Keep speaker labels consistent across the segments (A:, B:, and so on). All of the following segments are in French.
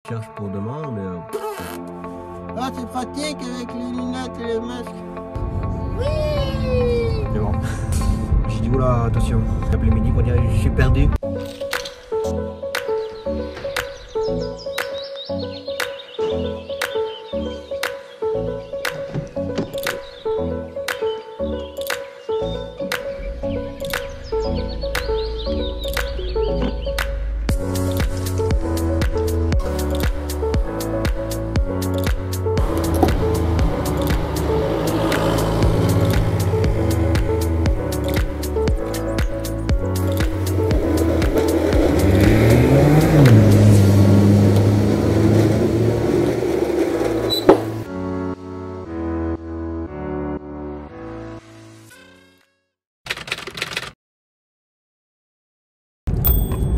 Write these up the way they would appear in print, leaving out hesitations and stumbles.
A: cherche pour demain, mais...
B: Ah, c'est pratique avec les lunettes et les masques. Oui.
A: C'est bon. J'ai dit, oula, attention. L'après-midi pour dire, je suis perdu.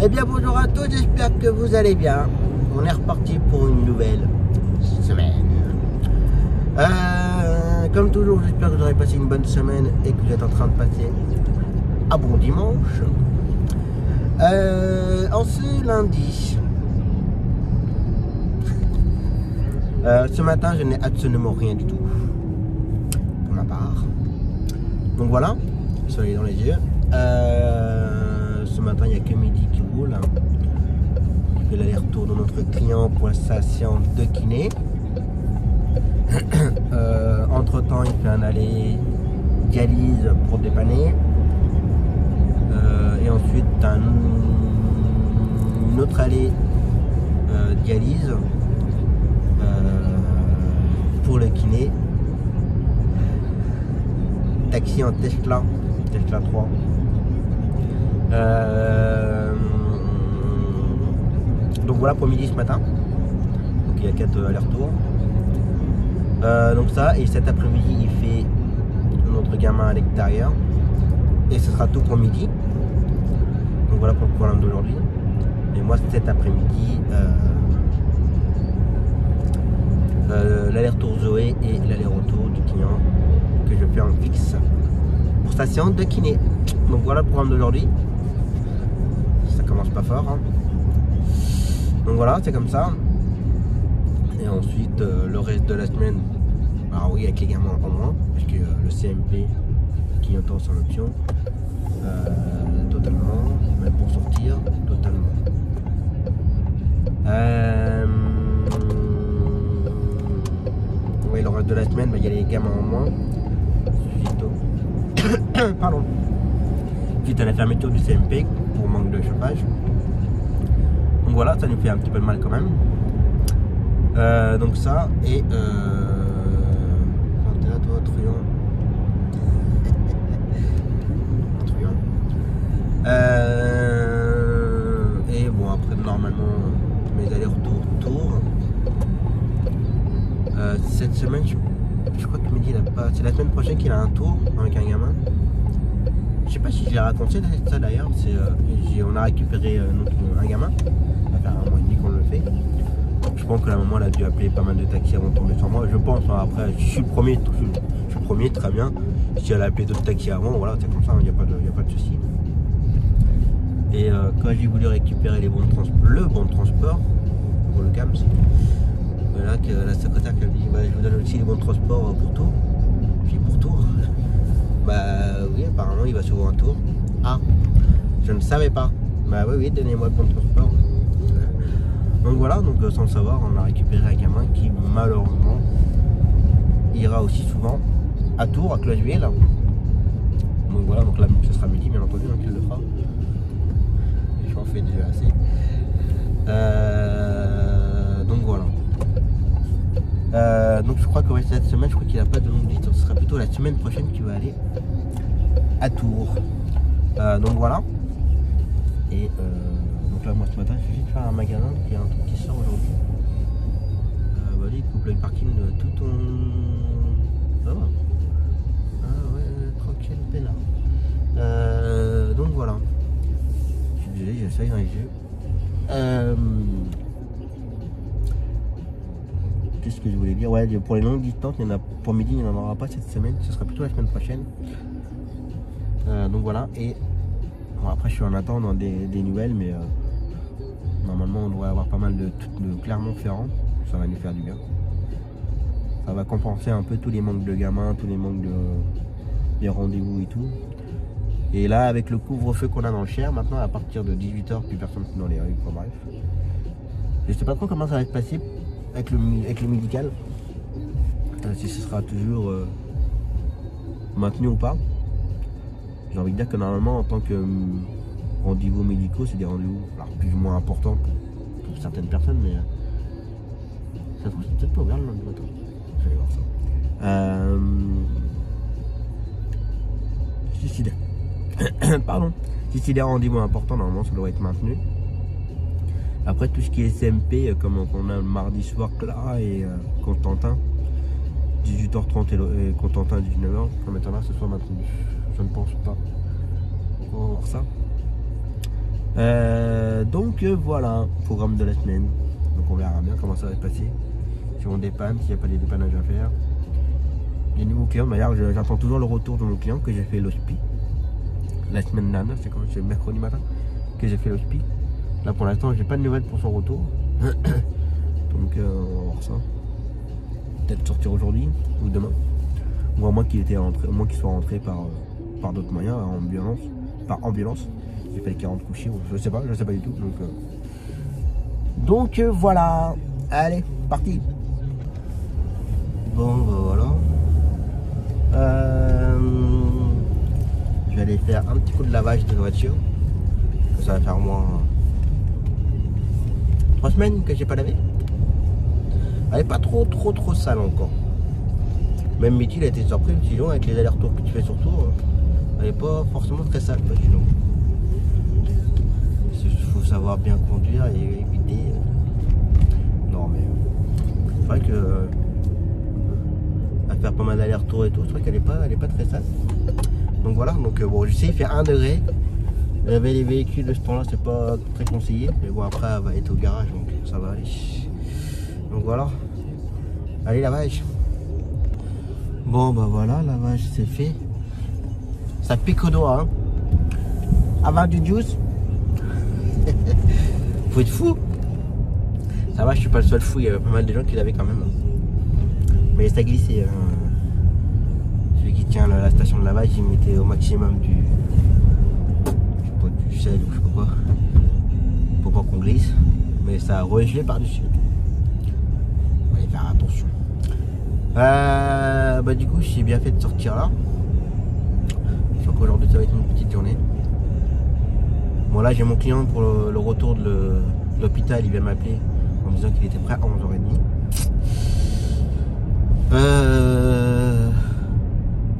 B: Eh bien bonjour à tous, j'espère que vous allez bien. On est reparti pour une nouvelle semaine. Comme toujours, j'espère que vous aurez passé une bonne semaine et que vous êtes en train de passer un bon dimanche. En ce lundi, ce matin, je n'ai absolument rien du tout pour ma part. Donc voilà, soleil dans les yeux. Ce matin, il n'y a que midi qui roule. On fait l'aller-retour de notre client pour sa séance de kiné. Entre temps, il fait un aller dialyse pour dépanner. Et ensuite, un autre aller dialyse pour le kiné. Taxi en Tesla 3. Donc voilà pour midi ce matin. Donc il y a 4 allers-retours. Donc ça, et cet après-midi il fait notre gamin à l'extérieur. Et ce sera tout pour midi. Donc voilà pour le programme d'aujourd'hui. Et moi cet après-midi l'aller-retour Zoé et l'aller-retour du client que je fais en fixe pour sa séance de kiné. Donc voilà le programme d'aujourd'hui. Ça commence pas fort hein. Donc voilà, c'est comme ça. Et ensuite le reste de la semaine, alors oui, avec les gamins en moins, parce que le CMP qui entend son option totalement, mais pour sortir totalement. Oui, le reste de la semaine, il y a les gamins en moins. Pardon. Suite à la fermeture du CMP pour manque de chauffage. Donc voilà, ça nous fait un petit peu de mal quand même. Donc ça et t'es là toi, truand. Et bon après normalement mes allers-retours tour. Cette semaine je crois que Mehdi il a pas. C'est la semaine prochaine qu'il a un tour avec un gamin. Je sais pas si je l'ai raconté ça d'ailleurs. On a récupéré un gamin. Ça va faire un mois et demi qu'on le fait. Je pense que la maman elle a dû appeler pas mal de taxis avant de tomber sur moi. Je pense. Hein, après, je suis le premier, très bien. Si elle a appelé d'autres taxis avant, voilà, c'est comme ça. Il n'y a pas de souci. Et quand j'ai voulu récupérer le bon de transport pour le CAMS, voilà que la secrétaire qui a dit bah, je vous donne aussi les bons de transport pour Tours. Puis pour Tours. Bah oui, apparemment il va souvent à Tours. Ah, je ne savais pas. Bah oui, donnez-moi le bon de transport. Donc voilà, donc sans le savoir, on a récupéré un gamin qui malheureusement ira aussi souvent à Tours, à Clocheville. Donc voilà, donc là ce sera midi bien entendu, donc il le fera. J'en fais déjà assez. Donc voilà. Donc je crois que ouais, cette semaine, je crois qu'il n'a pas de longue distance. Ce sera plutôt la semaine prochaine qu'il va aller à Tours. Donc voilà. Et donc là, moi ce matin, je suis de faire un magasin. Il y a un truc qui sort aujourd'hui. Voilà, il coupe le parking de tout ton. Ça va. Ah ouais, tranquille, peinard. Donc voilà. Je suis désolé, j'essaye dans les yeux. Qu'est-ce que je voulais dire? Ouais, pour les longues distances, il y en a, pour midi, il n'y en aura pas cette semaine. Ce sera plutôt la semaine prochaine. Donc voilà. Et bon, après, je suis en attente des nouvelles, mais Normalement, on devrait avoir pas mal de Clermont-Ferrand. Ça va nous faire du bien. Ça va compenser un peu tous les manques de gamins, tous les manques des rendez-vous et tout. Et là, avec le couvre-feu qu'on a dans le Cher, maintenant à partir de 18h, plus personne dans les rues. Enfin, bref. Je sais pas trop comment ça va se passer avec le médical. Si ce sera toujours maintenu ou pas. J'ai envie de dire que normalement, en tant que rendez-vous médicaux, c'est des rendez-vous plus ou moins importants pour certaines personnes, mais ça se trouve, c'est peut-être pas ouvert le lundi matin. Je vais voir ça. Pardon. Si c'est des rendez-vous importants, normalement, ça doit être maintenu. Après, tout ce qui est SMP, comme on a le mardi soir, Clara et Constantin, 18h30 et Constantin à 19h, ça m'étonnerait que ce soit maintenu. Je ne pense pas. On va voir ça. Donc voilà, programme de la semaine. Donc on verra bien comment ça va se passer. Si on dépanne, s'il n'y a pas des dépannages à faire. Les nouveaux clients, d'ailleurs j'attends toujours le retour de mon client que j'ai fait l'hospi. La semaine dernière, c'est quand c'est mercredi matin que j'ai fait l'hospi. Là pour l'instant j'ai pas de nouvelles pour son retour. Donc on va voir ça. Peut-être sortir aujourd'hui ou demain. Ou à moins qu'il soit rentré par d'autres moyens, par ambulance. J'ai fait les 40 couchés, je sais pas du tout. Donc voilà. Allez, parti. Bon bah voilà. Je vais aller faire un petit coup de lavage de voiture. Ça va faire au moins 3 semaines que j'ai pas lavé. Elle est pas trop sale encore. Même Mitty, il a été surpris, le sinon avec les allers-retours que tu fais sur tour, elle est pas forcément très sale, sinon. Il faut savoir bien conduire et éviter. Non mais c'est vrai que à faire pas mal d'allers-retours et tout, c'est vrai qu'elle est pas très sale. Donc voilà, donc bon, je sais il fait 1 degré. Laver les véhicules de ce temps-là, c'est pas très conseillé, mais bon après elle va être au garage, donc ça va aller. Donc voilà. Allez, lavage. Bon bah voilà, lavage c'est fait. Ça pique au doigt, hein. Avant du juice. Faut être fou. Ça va, je suis pas le seul fou, il y avait pas mal de gens qui l'avaient quand même. Mais ça glissait. Celui qui tient la station de lavage, il mettait au maximum du sel ou je sais pas quoi. Pour pas qu'on glisse. Mais ça a regelé par-dessus. On va y faire attention. Bah du coup j'ai bien fait de sortir là. Je crois qu'aujourd'hui ça va être une petite journée. Bon là j'ai mon client pour le retour de l'hôpital, il vient m'appeler en me disant qu'il était prêt à 11h30.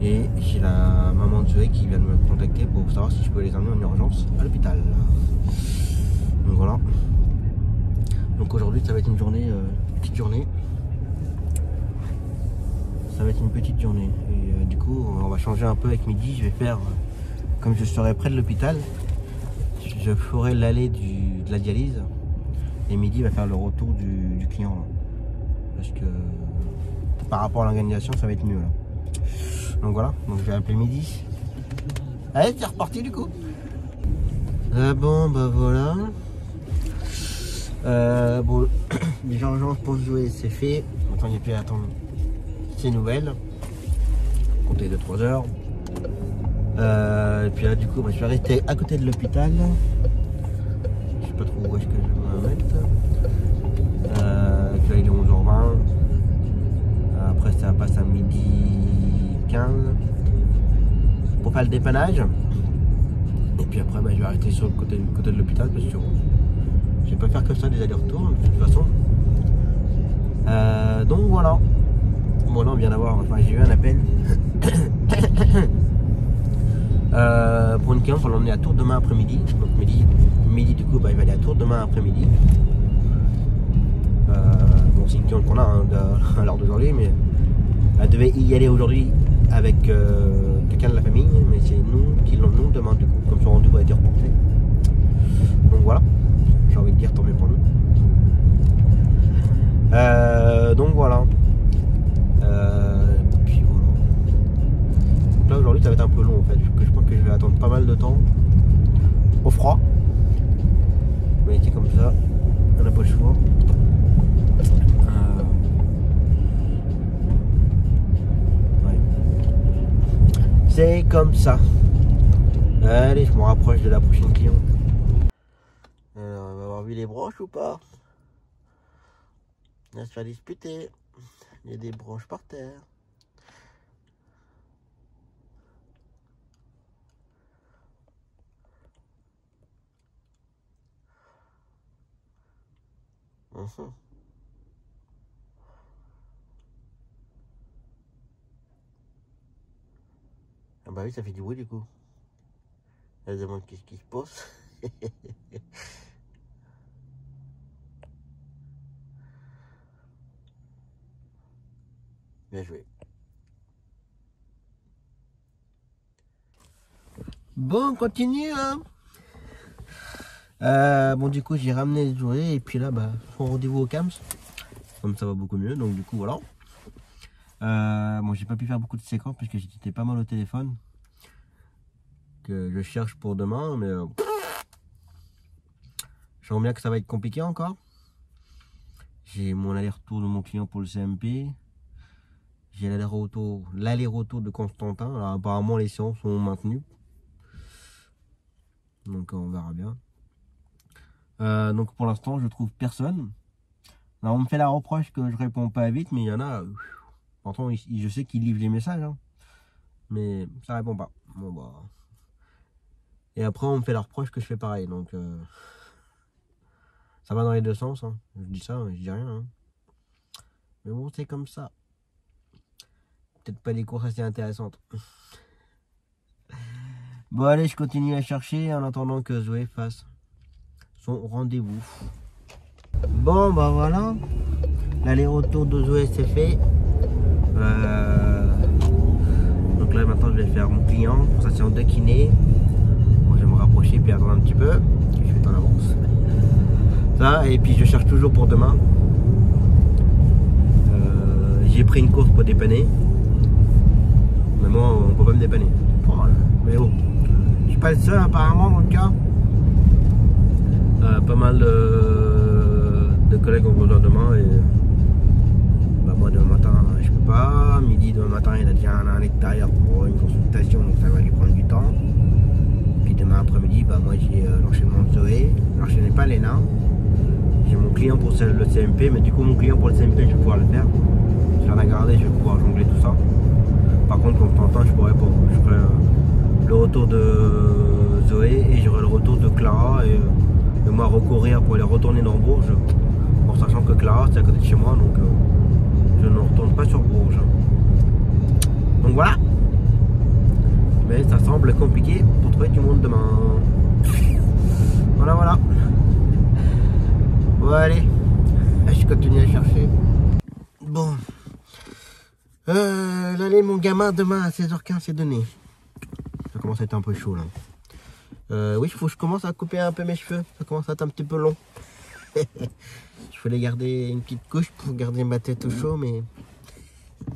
B: Et j'ai la maman de Zoé qui vient de me contacter pour savoir si je peux les emmener en urgence à l'hôpital. Donc voilà. Donc aujourd'hui ça va être une journée, petite journée. Ça va être une petite journée. Et du coup on va changer un peu avec Midi. Je vais faire, comme je serai près de l'hôpital, je ferai l'allée de la dialyse. Et Midi va faire le retour du client. Là. Parce que par rapport à l'organisation ça va être mieux là. Donc voilà, donc je vais appeler Midi. Allez, c'est reparti du coup. Bon bah voilà. Bon, les urgences pour jouer c'est fait. Maintenant il n'y a plus à attendre ces nouvelles. Compter de 3 heures. Et puis là du coup bah, je vais rester à côté de l'hôpital. Je sais pas trop où est-ce que je vais me mettre. Et puis là il est 11h20. Après ça passe à midi 15 pour faire le dépannage. Et puis après bah, je vais arrêter sur le côté de l'hôpital parce que je vais pas faire que ça des allers-retours de toute façon. Donc voilà. Bon là on vient d'avoir, enfin j'ai eu un appel pour une cliente pour l'emmener à Tours demain après-midi. Donc midi du coup bah, il va aller à Tours demain après-midi. Bon c'est une cliente qu'on a hein, à l'heure d'aujourd'hui, mais elle devait y aller aujourd'hui avec quelqu'un de la famille, mais c'est nous qui l'emmenons demain du coup, comme son rendez-vous a été reporté. Donc voilà, j'ai envie de dire tant mieux pour nous. Donc voilà. Puis voilà. Donc là aujourd'hui ça va être un peu long en fait, parce que je crois que je vais attendre pas mal de temps au froid. Mais c'est comme ça. On n'a pas le choix. Ouais. C'est comme ça. Allez, je me rapproche de la prochaine cliente. Alors, on va avoir vu les broches ou pas? On va se faire disputer. Il y a des broches par terre. Ah bah oui, ça fait du bruit du coup. Elle se demande qu'est-ce qui se passe. Bien joué. Bon, on continue hein. Bon du coup j'ai ramené les jouets et puis là bah son rendez-vous au CAMS. Comme ça va beaucoup mieux, donc du coup voilà. Bon j'ai pas pu faire beaucoup de séquences puisque j'étais pas mal au téléphone. Que je cherche pour demain, mais je sens bien que ça va être compliqué encore. J'ai mon aller-retour de mon client pour le CMP. J'ai l'aller-retour de Constantin. Alors apparemment les séances sont maintenues. Donc on verra bien. Donc pour l'instant je trouve personne. Alors, on me fait la reproche que je réponds pas vite, mais il y en a. Pourtant je sais qu'ils livrent les messages, hein, mais ça répond pas. Bon bah. Et après on me fait la reproche que je fais pareil, donc ça va dans les deux sens. Hein. Je dis ça, je dis rien. Hein. Mais bon c'est comme ça. Peut-être pas des courses assez intéressantes. Bon allez, je continue à chercher en attendant que Zoé fasse son rendez-vous. Bon bah voilà, l'aller-retour de Zoé c'est fait. Donc là maintenant je vais faire mon client pour sa séance de kiné. Bon, je vais me rapprocher puis attendre un petit peu. Je suis en avance. Ça, et puis je cherche toujours pour demain. J'ai pris une course pour dépanner. Mais moi on peut pas me dépanner. Mais bon, je suis pas le seul apparemment dans le cas. Pas mal de collègues ont besoin demain et bah moi demain matin je peux pas. Midi demain matin il a déjà un à l'extérieur pour une consultation, donc ça va lui prendre du temps. Puis demain après-midi bah moi j'ai l'enchaînement de Zoé. Alors je n'ai pas Léna. J'ai mon client pour le CMP, mais du coup mon client pour le CMP je vais pouvoir le faire. Je vais la garder, je vais pouvoir jongler tout ça. Par contre Constantin je pourrais pas. Je ferai le retour de Zoé et j'aurai le retour de Clara et moi recourir pour aller retourner dans Bourges, en sachant que Clara c'est à côté de chez moi, donc je ne retourne pas sur Bourges. Donc voilà. Mais ça semble compliqué pour trouver du monde demain. Voilà voilà. Bon allez, je continue à chercher. Bon. L'aller mon gamin demain à 16h15 c'est donné. Ça commence à être un peu chaud là. Oui, il faut que je commence à couper un peu mes cheveux. Ça commence à être un petit peu long. Je voulais garder une petite couche pour garder ma tête au chaud, mais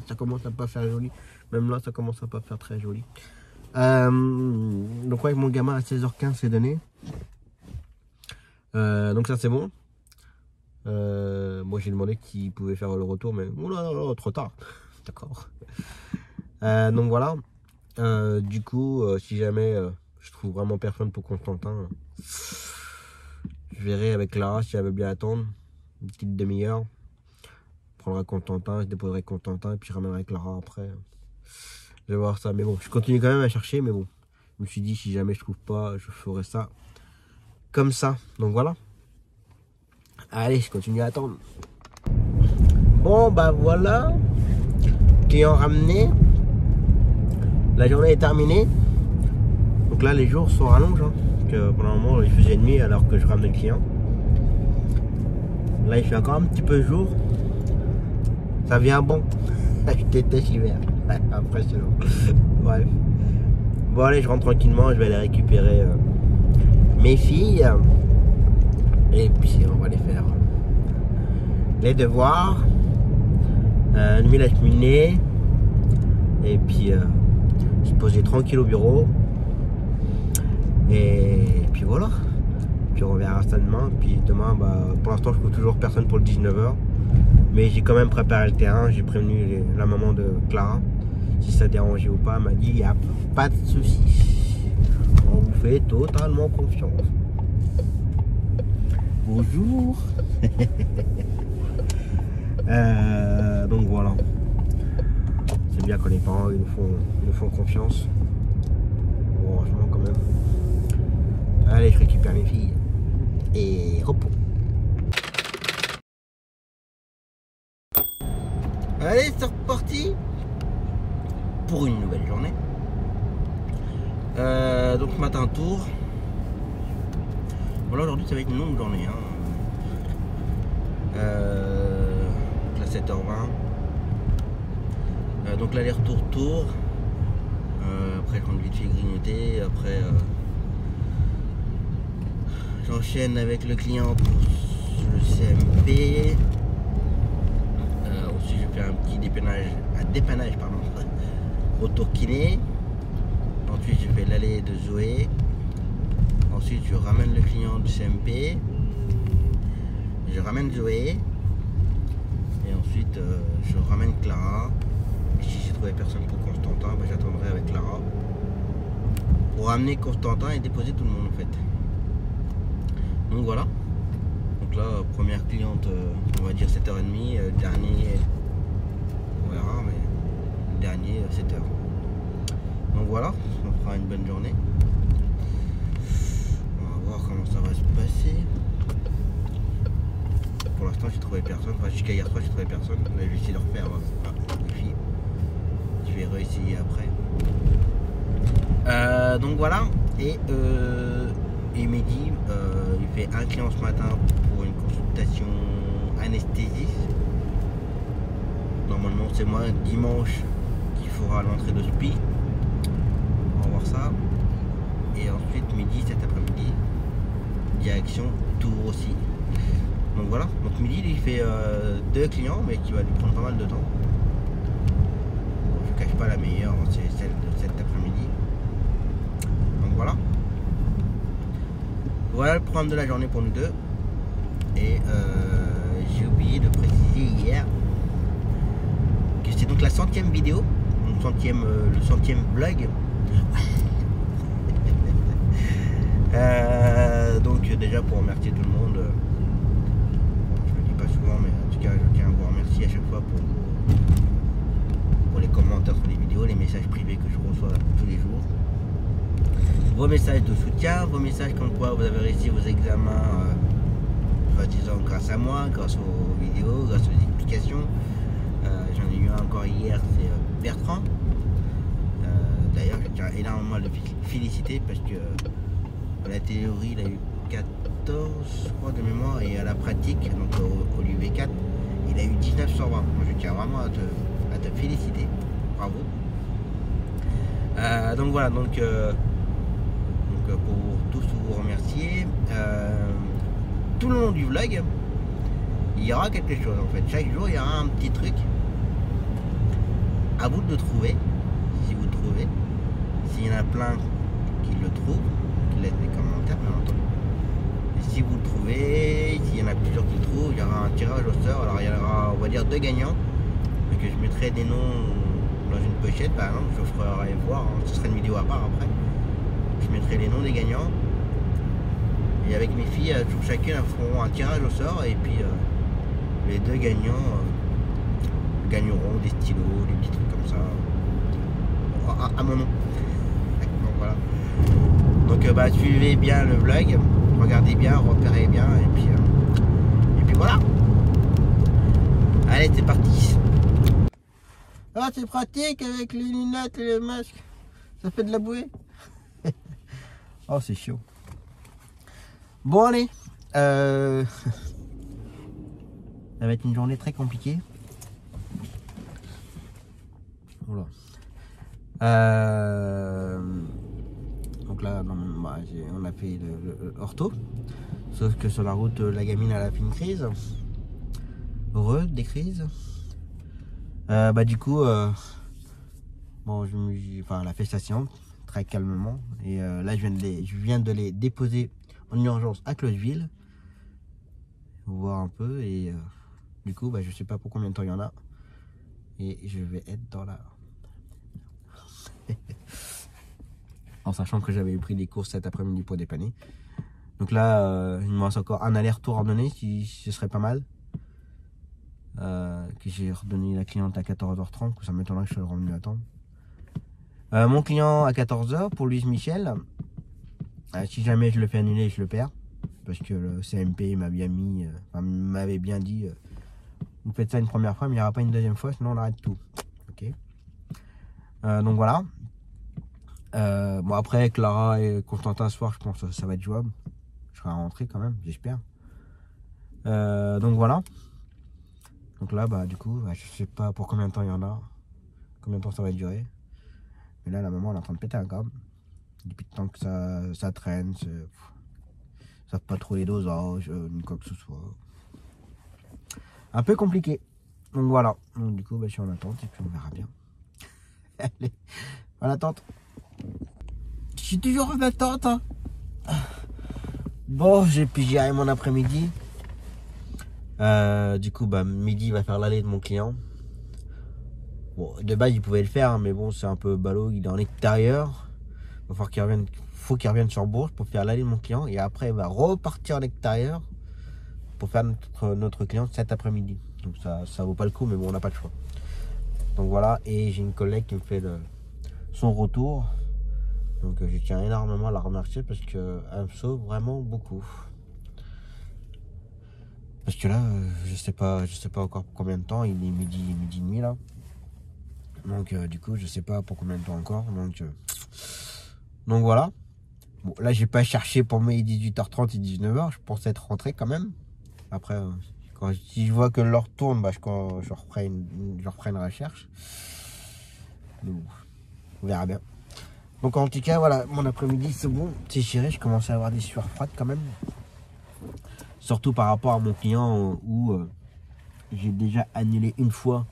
B: ça commence à pas faire joli. Même là, ça commence à pas faire très joli. Donc ouais, mon gamin à 16h15 c'est donné. Donc ça c'est bon. Moi j'ai demandé qu'il pouvait faire le retour, mais oh là là, trop tard. D'accord. Donc voilà. Du coup, si jamais je trouve vraiment personne pour Constantin, je verrai avec Clara si elle veut bien attendre une petite demi-heure. Je prendrai Constantin, je déposerai Constantin et puis je ramènerai Clara après. Je vais voir ça, mais bon, je continue quand même à chercher, mais bon, je me suis dit si jamais je trouve pas, je ferai ça comme ça. Donc voilà. Allez, je continue à attendre. Bon bah voilà, client ramené. La journée est terminée. Donc là les jours sont rallongés, hein, parce que pendant un moment il faisait nuit alors que je ramenais le client. Là il fait encore un petit peu jour. Ça vient bon. Je déteste l'hiver. Impressionnant. Bref. Bon allez, je rentre tranquillement, je vais aller récupérer mes filles. Et puis on va aller faire les devoirs. Nuit la cheminée. Et puis se poser tranquille au bureau. Et puis voilà. Puis on verra ça demain. Puis demain, pour l'instant, je trouve toujours personne pour le 19h. Mais j'ai quand même préparé le terrain. J'ai prévenu la maman de Clara. Si ça dérangeait ou pas, elle m'a dit, il n'y a pas de souci. On vous fait totalement confiance. Bonjour. Donc voilà. C'est bien quand les parents ils nous font confiance. Heureusement quand même. Allez, je récupère mes filles. Et repos. Allez, c'est reparti pour une nouvelle journée. Donc ce matin tour. Voilà, aujourd'hui ça va être une longue journée. À 7h20. Donc l'aller-retour tour. Après je rentre vite fait grignoter. Après j'enchaîne avec le client pour le CMP. Ensuite je fais un petit dépannage retour kiné. Ensuite je fais l'aller de Zoé. Ensuite je ramène le client du CMP. Je ramène Zoé. Et ensuite je ramène Clara. Et si j'ai trouvé personne pour Constantin, j'attendrai avec Clara pour ramener Constantin et déposer tout le monde en fait. Donc voilà. Donc là, première cliente, on va dire 7h30, dernier, on verra, mais le dernier 7h. Donc voilà, on fera une bonne journée. On va voir comment ça va se passer. Pour l'instant, j'ai trouvé personne. Enfin, jusqu'à hier soir, j'ai trouvé personne. Là, je vais essayer de refaire les filles. Je vais réessayer après. Donc voilà. Et midi, il fait un client ce matin pour une consultation anesthésiste. Normalement, c'est moi dimanche qui fera l'entrée de SPI. On va voir ça. Et ensuite, midi, cet après-midi, direction Tours aussi. Donc voilà, donc midi il fait 2 clients mais qui va lui prendre pas mal de temps. Bon, je cache pas la meilleure, c'est celle de cet après-midi. Donc voilà. Voilà le programme de la journée pour nous deux. Et j'ai oublié de préciser hier que c'est donc la 100e vidéo, donc le 100e vlog. Donc déjà pour remercier tout le monde. Souvent, mais en tout cas je tiens à vous remercier à chaque fois pour les commentaires sur les vidéos, les messages privés que je reçois tous les jours, vos messages de soutien, vos messages comme quoi vous avez réussi vos examens disant grâce à moi, grâce aux vidéos, grâce aux explications. J'en ai eu un encore hier, c'est Bertrand. D'ailleurs je tiens énormément à le féliciter parce que à la théorie il a eu 14 je crois de mémoire et à la pratique donc au l'UV4 il a eu 19 sur 20. Moi je tiens vraiment à te féliciter, bravo. Donc voilà, donc pour tous vous remercier, tout le long du vlog il y aura quelque chose en fait, chaque jour il y aura un petit truc à vous de trouver, si vous trouvez, s'il y en a plein qui le trouvent, qui laissent des commentaires bien entendu. Si vous le trouvez, s'il y en a plusieurs qui le trouvent, il y aura un tirage au sort. Alors il y aura, on va dire, 2 gagnants. Donc je mettrai des noms dans une pochette par exemple, je ferai voir, hein. Ce sera une vidéo à part après. Je mettrai les noms des gagnants. Et avec mes filles, chacune feront un tirage au sort. Et puis les 2 gagnants gagneront des stylos, des petits trucs comme ça. À mon nom. Donc voilà. Donc suivez bien le vlog. Regardez bien, repérez bien et puis voilà. Allez, c'est parti. Ah, c'est pratique avec les lunettes et le masque. Ça fait de la bouée. Oh, c'est chaud. Bon, allez. Ça va être une journée très compliquée. Voilà. Donc là, on a fait le ortho. Sauf que sur la route, la gamine elle a fait une crise. Heureux des crises. Du coup, bon, elle a fait sa séance très calmement. Et là, je viens de les déposer en urgence à Claudeville. Voir un peu et du coup bah, je sais pas pour combien de temps il y en a. Et je vais être dans la... en sachant que j'avais pris des courses cet après-midi pour dépanner. Donc là, il me reste encore un aller-retour à donner, si ce serait pas mal. Que j'ai redonné la cliente à 14h30, ça m'étonnerait que je sois revenu à temps. Mon client à 14h pour Louise Michel. Si jamais je le fais annuler, je le perds. Parce que le CMP m'avait bien dit vous faites ça une première fois, mais il n'y aura pas une deuxième fois, sinon on arrête tout. Ok. Donc voilà. Bon après Clara et Constantin ce soir, je pense que ça va être jouable. Je serai rentré quand même, j'espère. Donc voilà. Donc là bah du coup, je sais pas pour combien de temps il y en a, combien de temps ça va durer. Mais là la maman elle est en train de péter un câble. Depuis le temps que ça traîne, savent pas trop les dosages, ni quoi que ce soit. Un peu compliqué. Donc voilà. Donc du coup je suis en attente et puis on verra bien. Allez, en attente. Je suis toujours en attente. Hein. Bon, j'ai pigé mon après-midi. Du coup, midi, il va faire l'aller de mon client. Bon, de base, il pouvait le faire, hein, mais bon, c'est un peu ballot. Il est en extérieur. Il va falloir qu'il revienne, faut qu'il revienne sur Bourges pour faire l'aller de mon client. Et après, il va repartir en extérieur pour faire notre client cet après-midi. Donc ça vaut pas le coup, mais bon, on n'a pas le choix. Donc voilà, et j'ai une collègue qui me fait son retour. Donc je tiens énormément à la remercier parce qu'elle me sauve vraiment beaucoup. Parce que là, je sais pas encore pour combien de temps, il est midi et demi là. Donc du coup, je sais pas pour combien de temps encore. Donc voilà. Bon, là, j'ai pas cherché pour mes 18h30 et 19h. Je pensais être rentré quand même. Après, si je vois que l'heure tourne, je referai une recherche. Donc, on verra bien. Donc en tout cas, voilà, mon après-midi, c'est bon. C'est géré, je commence à avoir des sueurs froides quand même. Surtout par rapport à mon client où j'ai déjà annulé une fois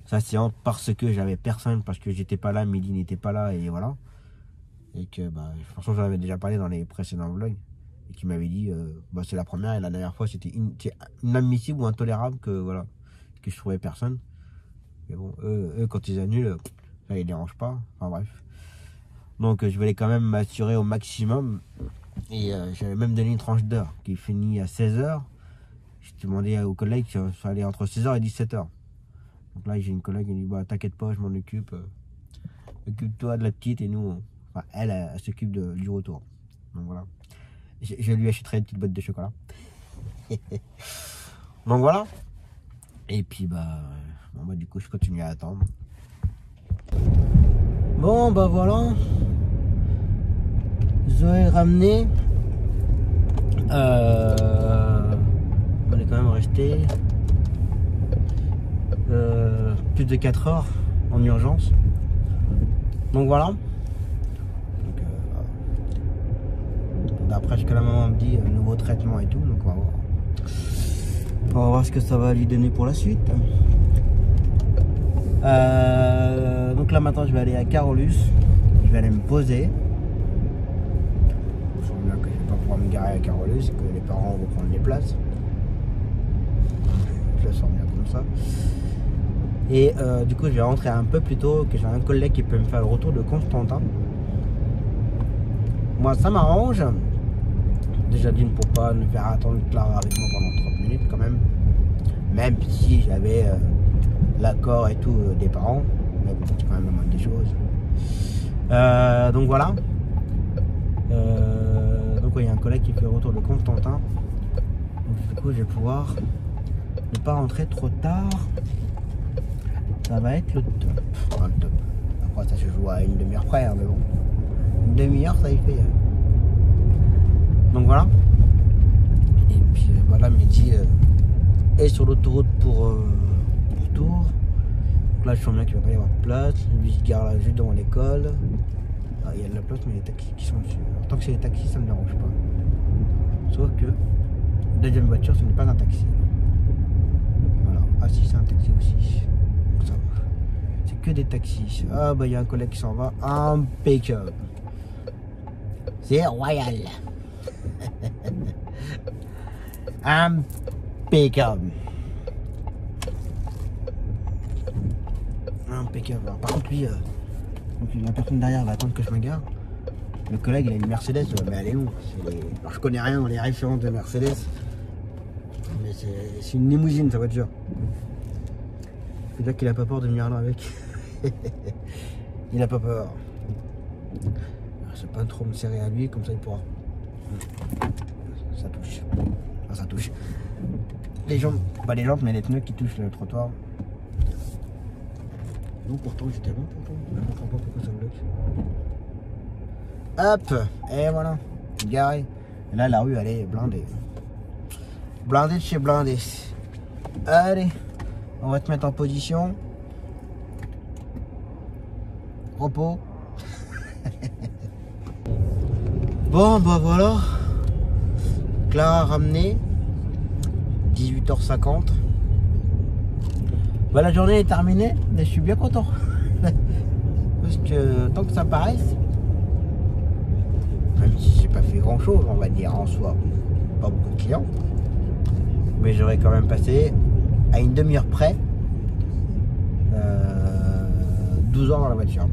B: sa séance parce que j'avais personne, parce que j'étais pas là, Mehdi n'était pas là et voilà. Et que de toute façon j'en avais déjà parlé dans les précédents vlogs. Et qui m'avait dit c'est la première et la dernière fois c'était inadmissible ou intolérable que je trouvais personne. Mais bon, eux quand ils annulent, ça les dérange pas. Enfin bref. Donc je voulais quand même m'assurer au maximum. Et j'avais même donné une tranche d'heure qui finit à 16h. J'ai demandé aux collègues que ça allait entre 16h et 17h. Donc là j'ai une collègue qui dit t'inquiète pas, je m'en occupe. Occupe-toi de la petite et nous, elle s'occupe du retour. Donc voilà. Je lui achèterai une petite boîte de chocolat. Donc voilà. Et puis du coup je continue à attendre. Bon voilà. Zoé ramené. On est quand même resté plus de 4 heures en urgence. Donc voilà. D'après ce que la maman me dit, nouveau traitement et tout. Donc on va voir. On va voir ce que ça va lui donner pour la suite. Donc là maintenant je vais aller à Carolus. Je vais aller me poser. Je sens bien que je ne vais pas pouvoir me garer à Carolus, que les parents vont prendre les places. Je le sens bien comme ça. Et du coup je vais rentrer un peu plus tôt, que j'ai un collègue qui peut me faire le retour de Constantin. Moi ça m'arrange. Déjà d'une pour pas me faire attendre Clara avec moi pendant 30 minutes quand même. Même si j'avais l'accord et tout des parents. Mais bon, c'est quand même la moindre des choses. Donc voilà. Donc il y a un collègue qui fait le retour de Constantin. Donc du coup je vais pouvoir ne pas rentrer trop tard. Ça va être le top. Enfin, le top. Après ça se joue à une demi-heure près, hein, mais bon. Une demi-heure ça y fait. Donc voilà. Et puis voilà, Mehdi est sur l'autoroute pour Tours. Donc là je sens bien qu'il va pas y avoir de place. Lui il se gare là juste devant l'école. Il y a de la place mais les taxis qui sont dessus. Alors, tant que c'est les taxis ça ne me dérange pas. Sauf que deuxième voiture ce n'est pas un taxi. Voilà. Ah si c'est un taxi aussi. Donc ça va. C'est que des taxis. Ah il y a un collègue qui s'en va. Impeccable. C'est royal.
A: Impeccable. Impeccable. Alors, par contre, lui, donc, la personne derrière va attendre que je me gare. Le collègue, il a une Mercedes, mais elle est longue. Alors, je connais rien dans les références de Mercedes. Mais c'est une limousine, sa voiture. Faut dire qu'il a pas peur de venir là avec. Il a pas peur. Je sais pas trop me serrer à lui, comme ça il pourra. Ça touche. Ah, ça touche. Les jantes, pas les jantes, mais les pneus qui touchent le trottoir. Non, pourtant j'étais bon, pourtant. Je ne comprends pas pourquoi ça bloque. Hop, et voilà. Garé. Et là, la rue, elle est blindée. Blindée de chez blindé. Allez, on va te mettre en position. Repos. Bon, bah voilà. Clara ramenée. 18h50. Bah, la journée est terminée, mais je suis bien content. Parce que tant que ça paraisse, même si j'ai pas fait grand chose, on va dire en soi, pas beaucoup de clients, mais j'aurais quand même passé à une demi-heure près 12 heures dans la voiture,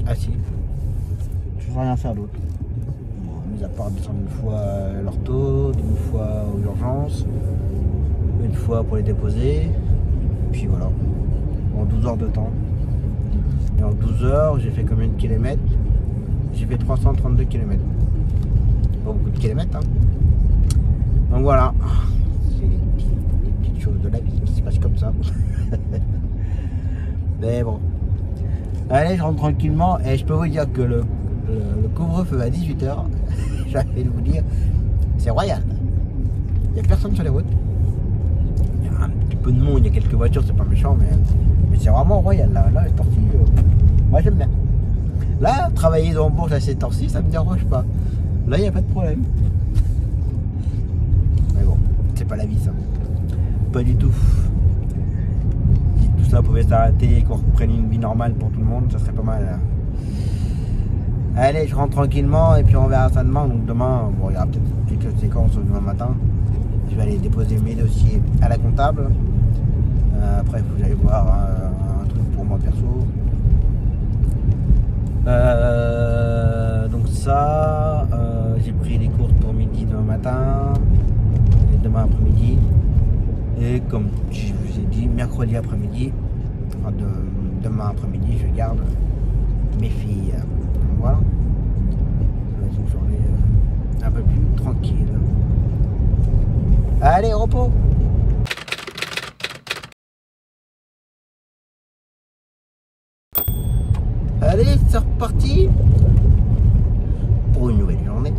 A: assis, sans rien faire d'autre. Mis à part descendre une fois à l'ortho, une fois aux urgences, une fois pour les déposer, puis voilà, en 12 heures de temps. Et en 12 heures, j'ai fait combien de kilomètres? J'ai fait 332 km. Pas beaucoup de kilomètres, hein. Donc voilà, c'est les petites choses de la vie qui se passent comme ça. Mais bon, allez, je rentre tranquillement et je peux vous dire que le couvre-feu à 18h, j'allais vous dire, c'est royal. Il n'y a personne sur les routes. Il y a un petit peu de monde, il y a quelques voitures, c'est pas méchant, mais c'est vraiment royal là. Là, cette heure-ci, moi j'aime bien. Là, travailler dans le bourg à cette heure-ci, ça me dérange pas. Là, il n'y a pas de problème. Mais bon, c'est pas la vie ça. Pas du tout. Si tout ça pouvait s'arrêter et qu'on reprenne une vie normale pour tout le monde, ça serait pas mal. Là. Allez, je rentre tranquillement et puis on verra ça demain. Donc demain, bon, il y aura peut-être quelques séquences demain matin. Je vais aller déposer mes dossiers à la comptable. Après, il faut que j'aille voir un truc pour moi perso. Donc ça, j'ai pris des courses pour midi demain matin et demain après-midi. Et comme je vous ai dit, mercredi après-midi, enfin demain après-midi, je garde mes filles. Voilà. Ça va être une journée un peu plus tranquille. Allez, repos! Allez, c'est reparti pour une nouvelle journée.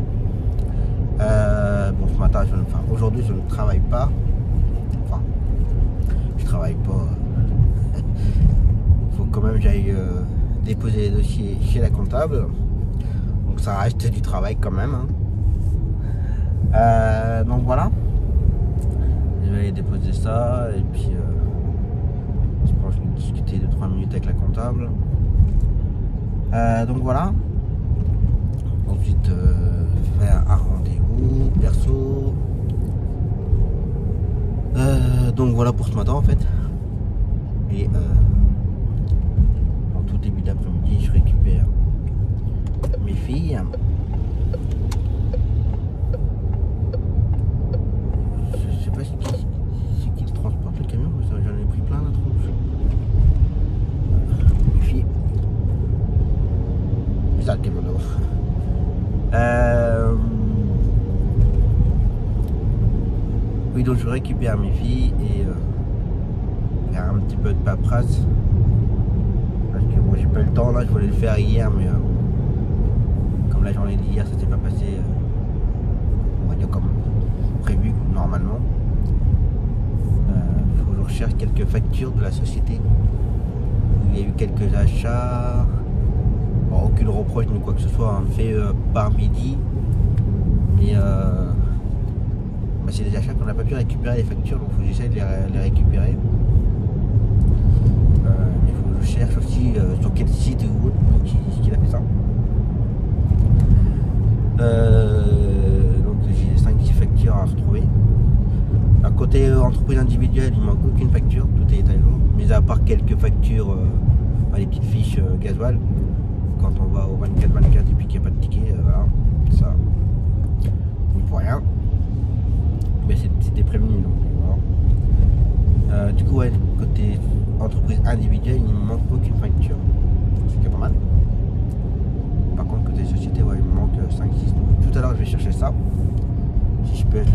A: Bon, ce matin, aujourd'hui, je ne travaille pas. Enfin, je travaille pas. Il faut quand même que j'aille déposer les dossiers chez la comptable. Donc, ça reste du travail quand même. Hein. Donc, voilà. Je vais aller déposer ça. Et puis, je pense que je vais discuter de 3 minutes avec la comptable. Donc voilà. Ensuite faire un rendez-vous perso. Donc voilà pour ce matin en fait. Et en tout début d'après-midi je récupère mes filles. Je sais pas c'est qui transporte le camion, j'en ai pris plein la tronche. Mes filles. Ça le camion d'abord. Oui, donc je récupère mes filles et faire un petit peu de paperasse parce que bon, j'ai pas eu le temps là, je voulais le faire hier, mais comme la journée d'hier ça s'est pas passé on va dire comme prévu normalement. Faut que je recherche quelques factures de la société où il y a eu quelques achats. Bon, aucune reproche ni quoi que ce soit, hein, fait par midi, mais bah, c'est des achats qu'on n'a pas pu récupérer les factures, donc il faut que j'essaie de les récupérer. Il faut que je cherche aussi sur quel site ou autre qu'il a fait ça. Donc j'ai ça
B: part quelques factures, les petites fiches gasoil, quand on va au 24-24 et puis qu'il n'y a pas de ticket, voilà, ça, on ne peut rien. Mais c'était prévenu, donc voilà. Du coup, ouais, côté entreprise individuelle, il ne me manque aucune facture, ce qui est pas mal. Par contre, côté société, ouais, il me manque 5-6. Tout à l'heure, je vais chercher ça. Si je peux, je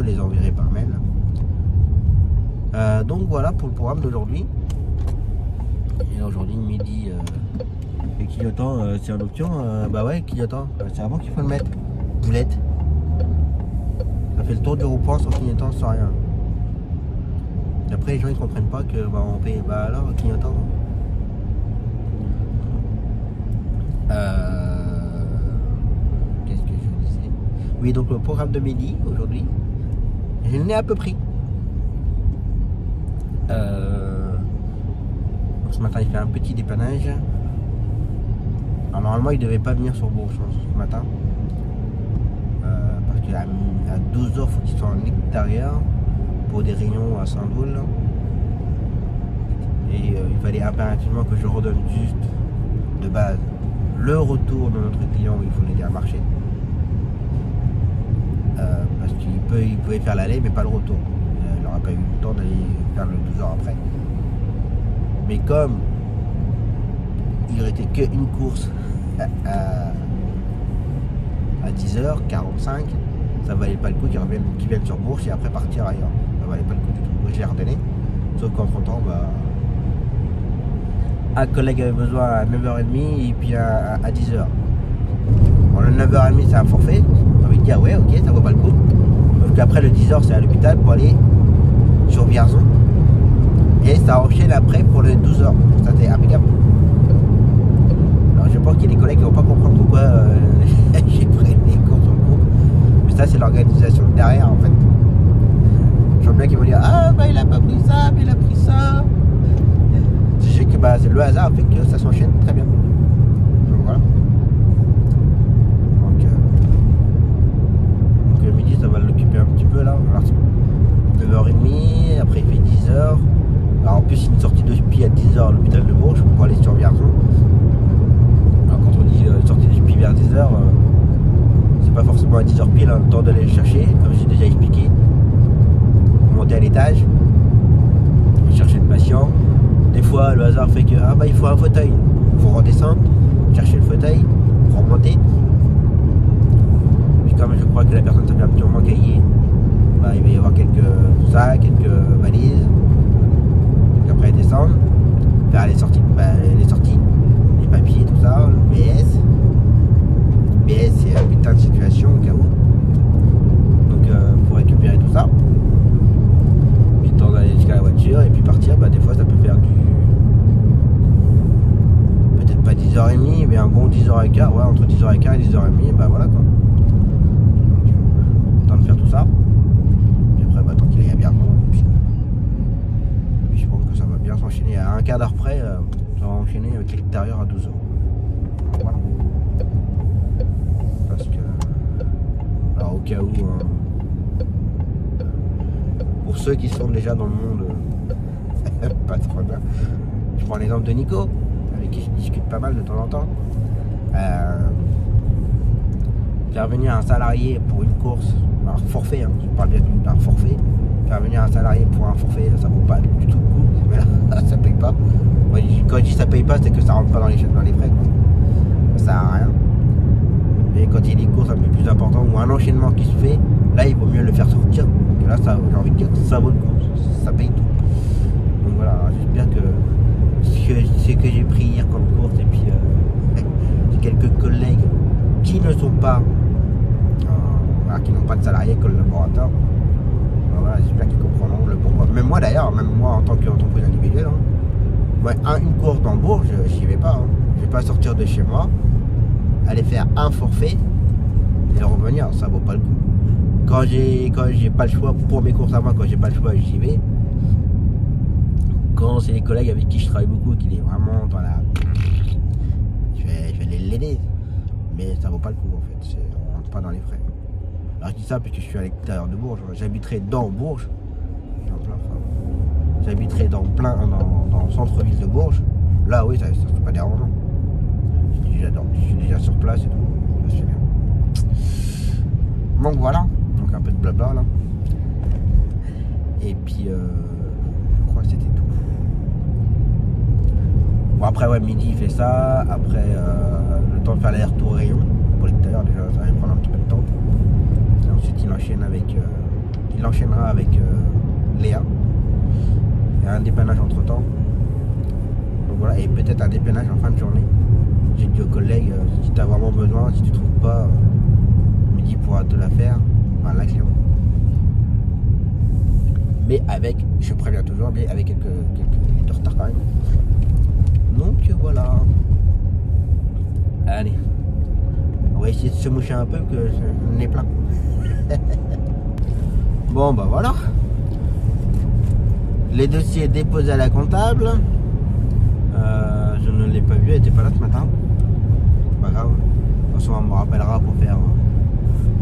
B: les enverrai par mail. Donc voilà pour le programme d'aujourd'hui. Et aujourd'hui, midi, le clignotant, c'est en option. Bah ouais, clignotant, c'est avant qu'il faut le mettre. Boulette. Ça fait le tour du rond-point sans clignotant, sans rien. Et après, les gens ils comprennent pas que bah, on paye. Bah alors, clignotant. Qu'est-ce que je disais? Oui, donc le programme de midi aujourd'hui, je l'ai à peu près. Ce matin, il fait un petit dépannage. Alors, normalement, il devait pas venir sur Bourges ce matin. Parce qu'à 12h, il faut qu'il soit en extérieur pour des réunions à Saint-Doul. Et il fallait impérativement que je redonne juste de base le retour de notre client où il faut l'aider à marcher. Parce qu'il pouvait faire l'aller mais pas le retour. Il n'aurait pas eu le temps d'aller faire le 12h après. Mais comme il restait qu'une course à 10h45, ça valait pas le coup qu'ils viennent sur Bourges et après partir ailleurs. Ça valait pas le coup du tout. Moi, je l'ai redonné. Sauf qu'entre temps, bah, un collègue avait besoin à 9h30 et puis à 10h. Bon, le 9h30 c'est un forfait. J'ai envie de dire ouais ok ça vaut pas le coup. Sauf qu'après le 10h c'est à l'hôpital pour aller sur Vierzon. Et ça enchaîne après pour le 12h. Ça c'est impeccable. Alors je pense qu'il y a des collègues qui vont pas comprendre pourquoi j'ai pris les courses en groupe. Mais ça c'est l'organisation derrière en fait. J'aime bien qu'ils vont dire ah bah il a pas pris ça, mais il a pris ça. C'est que bah, le hasard fait que ça s'enchaîne très bien. Donc voilà. Donc midi ça va l'occuper un petit peu là. Alors, 9h30, après il fait 10h. Alors en plus une sortie de SPI à 10h à l'hôpital de Bourges pour aller sur Vierzon. Alors quand on dit sortie de SPI vers 10h, c'est pas forcément à 10h pile, le temps d'aller le chercher, comme j'ai déjà expliqué. Monter à l'étage, chercher le patient. Des fois le hasard fait que ah bah il faut un fauteuil, il faut redescendre, chercher le fauteuil, remonter. Puis comme je crois que la personne ça fait un petit moment qu'elle y est, bah, il va y avoir quelques sacs, quelques valises. Donc après descendre, faire les sorties, les papiers, tout ça, le BS. BS c'est un putain de situation au cas où. Donc faut récupérer tout ça. Puis le temps d'aller jusqu'à la voiture et puis partir, bah des fois ça peut faire du. Peut-être pas 10h30, mais un bon 10h15, ouais, entre 10h15 et 10h30, bah voilà quoi. Donc, temps de faire tout ça. Puis après, bah tant qu'il y a bien, puis je pense que ça va bien s'enchaîner. À un quart d'heure près, ça va enchaîner avec l'extérieur à 12h. Voilà. Parce que. Alors au cas où. Pour ceux qui sont déjà dans le monde pas trop bien. Je prends l'exemple de Nico, avec qui je discute pas mal de temps en temps. Faire venir un salarié pour une course, un forfait, hein, je parle bien d'un forfait. Faire venir un salarié pour un forfait, ça vaut pas du tout le coup, mais là, ça paye pas. Ouais, quand je dis ça paye pas, c'est que ça rentre pas dans les frais, quoi. Ça sert à rien. Mais quand il y a des courses un peu plus importantes ou un enchaînement qui se fait, là il vaut mieux le faire sortir. Et là, j'ai envie de dire que ça vaut le coup, ça paye tout. Donc voilà, j'espère que ce que j'ai pris hier comme course et puis j'ai quelques collègues qui ne sont pas qui n'ont pas de salariés collaborateurs. Voilà, j'espère qu'ils comprendront le pourquoi. Même moi d'ailleurs, même moi en tant qu'entreprise individuelle, une course dans Bourges, j'y vais pas. Je vais pas sortir de chez moi, aller faire un forfait et revenir, ça vaut pas le coup. Quand j'ai pas le choix pour mes courses à moi, quand j'ai pas le choix, j'y vais. Quand c'est les collègues avec qui je travaille beaucoup, qu'il est vraiment dans la... Je vais l'aider. Mais ça vaut pas le coup en fait, on rentre pas dans les frais. Alors je dis ça parce que je suis à l'extérieur de Bourges, j'habiterai dans Bourges. j'habiterais dans le centre-ville de Bourges, là oui, ça serait pas dérangeant. Je suis déjà sur place et tout, ça se fait bien. Donc voilà, donc un peu de blabla là. Et puis je crois que c'était tout. Bon après ouais, midi il fait ça, après le temps de faire l'aller-retour au rayon. Pour tout à l'heure déjà ça va prendre un petit peu de temps. Et ensuite il enchaînera avec Léa. Il y a un dépannage entre temps. Donc voilà, et peut-être un dépannage en fin de journée. J'ai dit aux collègues, si tu as vraiment besoin, si tu trouves pas, midi pourra te la faire, enfin la cliente. Mais avec, je préviens toujours, mais avec quelques minutes de retard quand même. Donc voilà. Allez. On va essayer de se moucher un peu que on est plein. Bon bah voilà. Les dossiers déposés à la comptable. Je ne l'ai pas vu, elle n'était pas là ce matin. Pas grave. De toute façon on me rappellera pour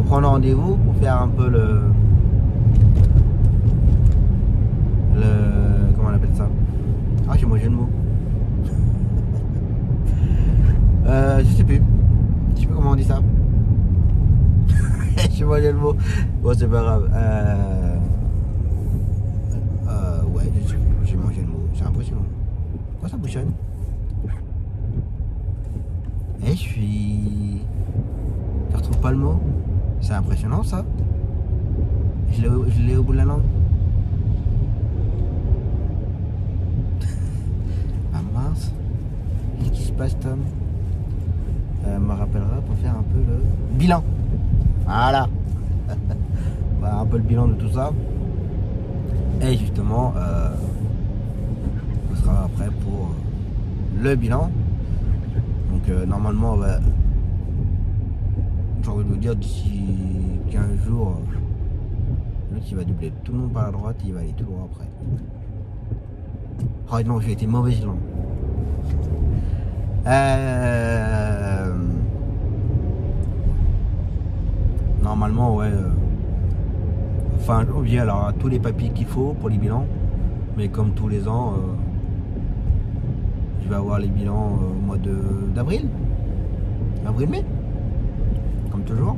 B: prendre rendez-vous, pour faire un peu le comment on appelle ça? Ah j'ai mon jeu de mots. Je sais plus. Je sais plus comment on dit ça. J'ai mon jeu de mots. Bon c'est pas grave. Ouais, je sais plus. J'ai mon jeu de mots. C'est impressionnant. Pourquoi ça bouchonne? Et je retrouve pas le mot. C'est impressionnant ça. Je l'ai au bout de la langue. Ah mince. Qu'est-ce qui se passe Tom? Me rappellera pour faire un peu le bilan. Voilà. Bah, un peu le bilan de tout ça. Et justement, on sera après pour le bilan. Donc normalement, j'ai envie de vous dire d'ici 15 jours, l'autre il va doubler tout le monde par la droite, il va aller tout droit après. Oh non, j'ai été mauvaise langue. Normalement, ouais. Fin janvier, alors tous les papiers qu'il faut pour les bilans. Mais comme tous les ans, je vais avoir les bilans au mois d'avril. Avril-mai. Comme toujours.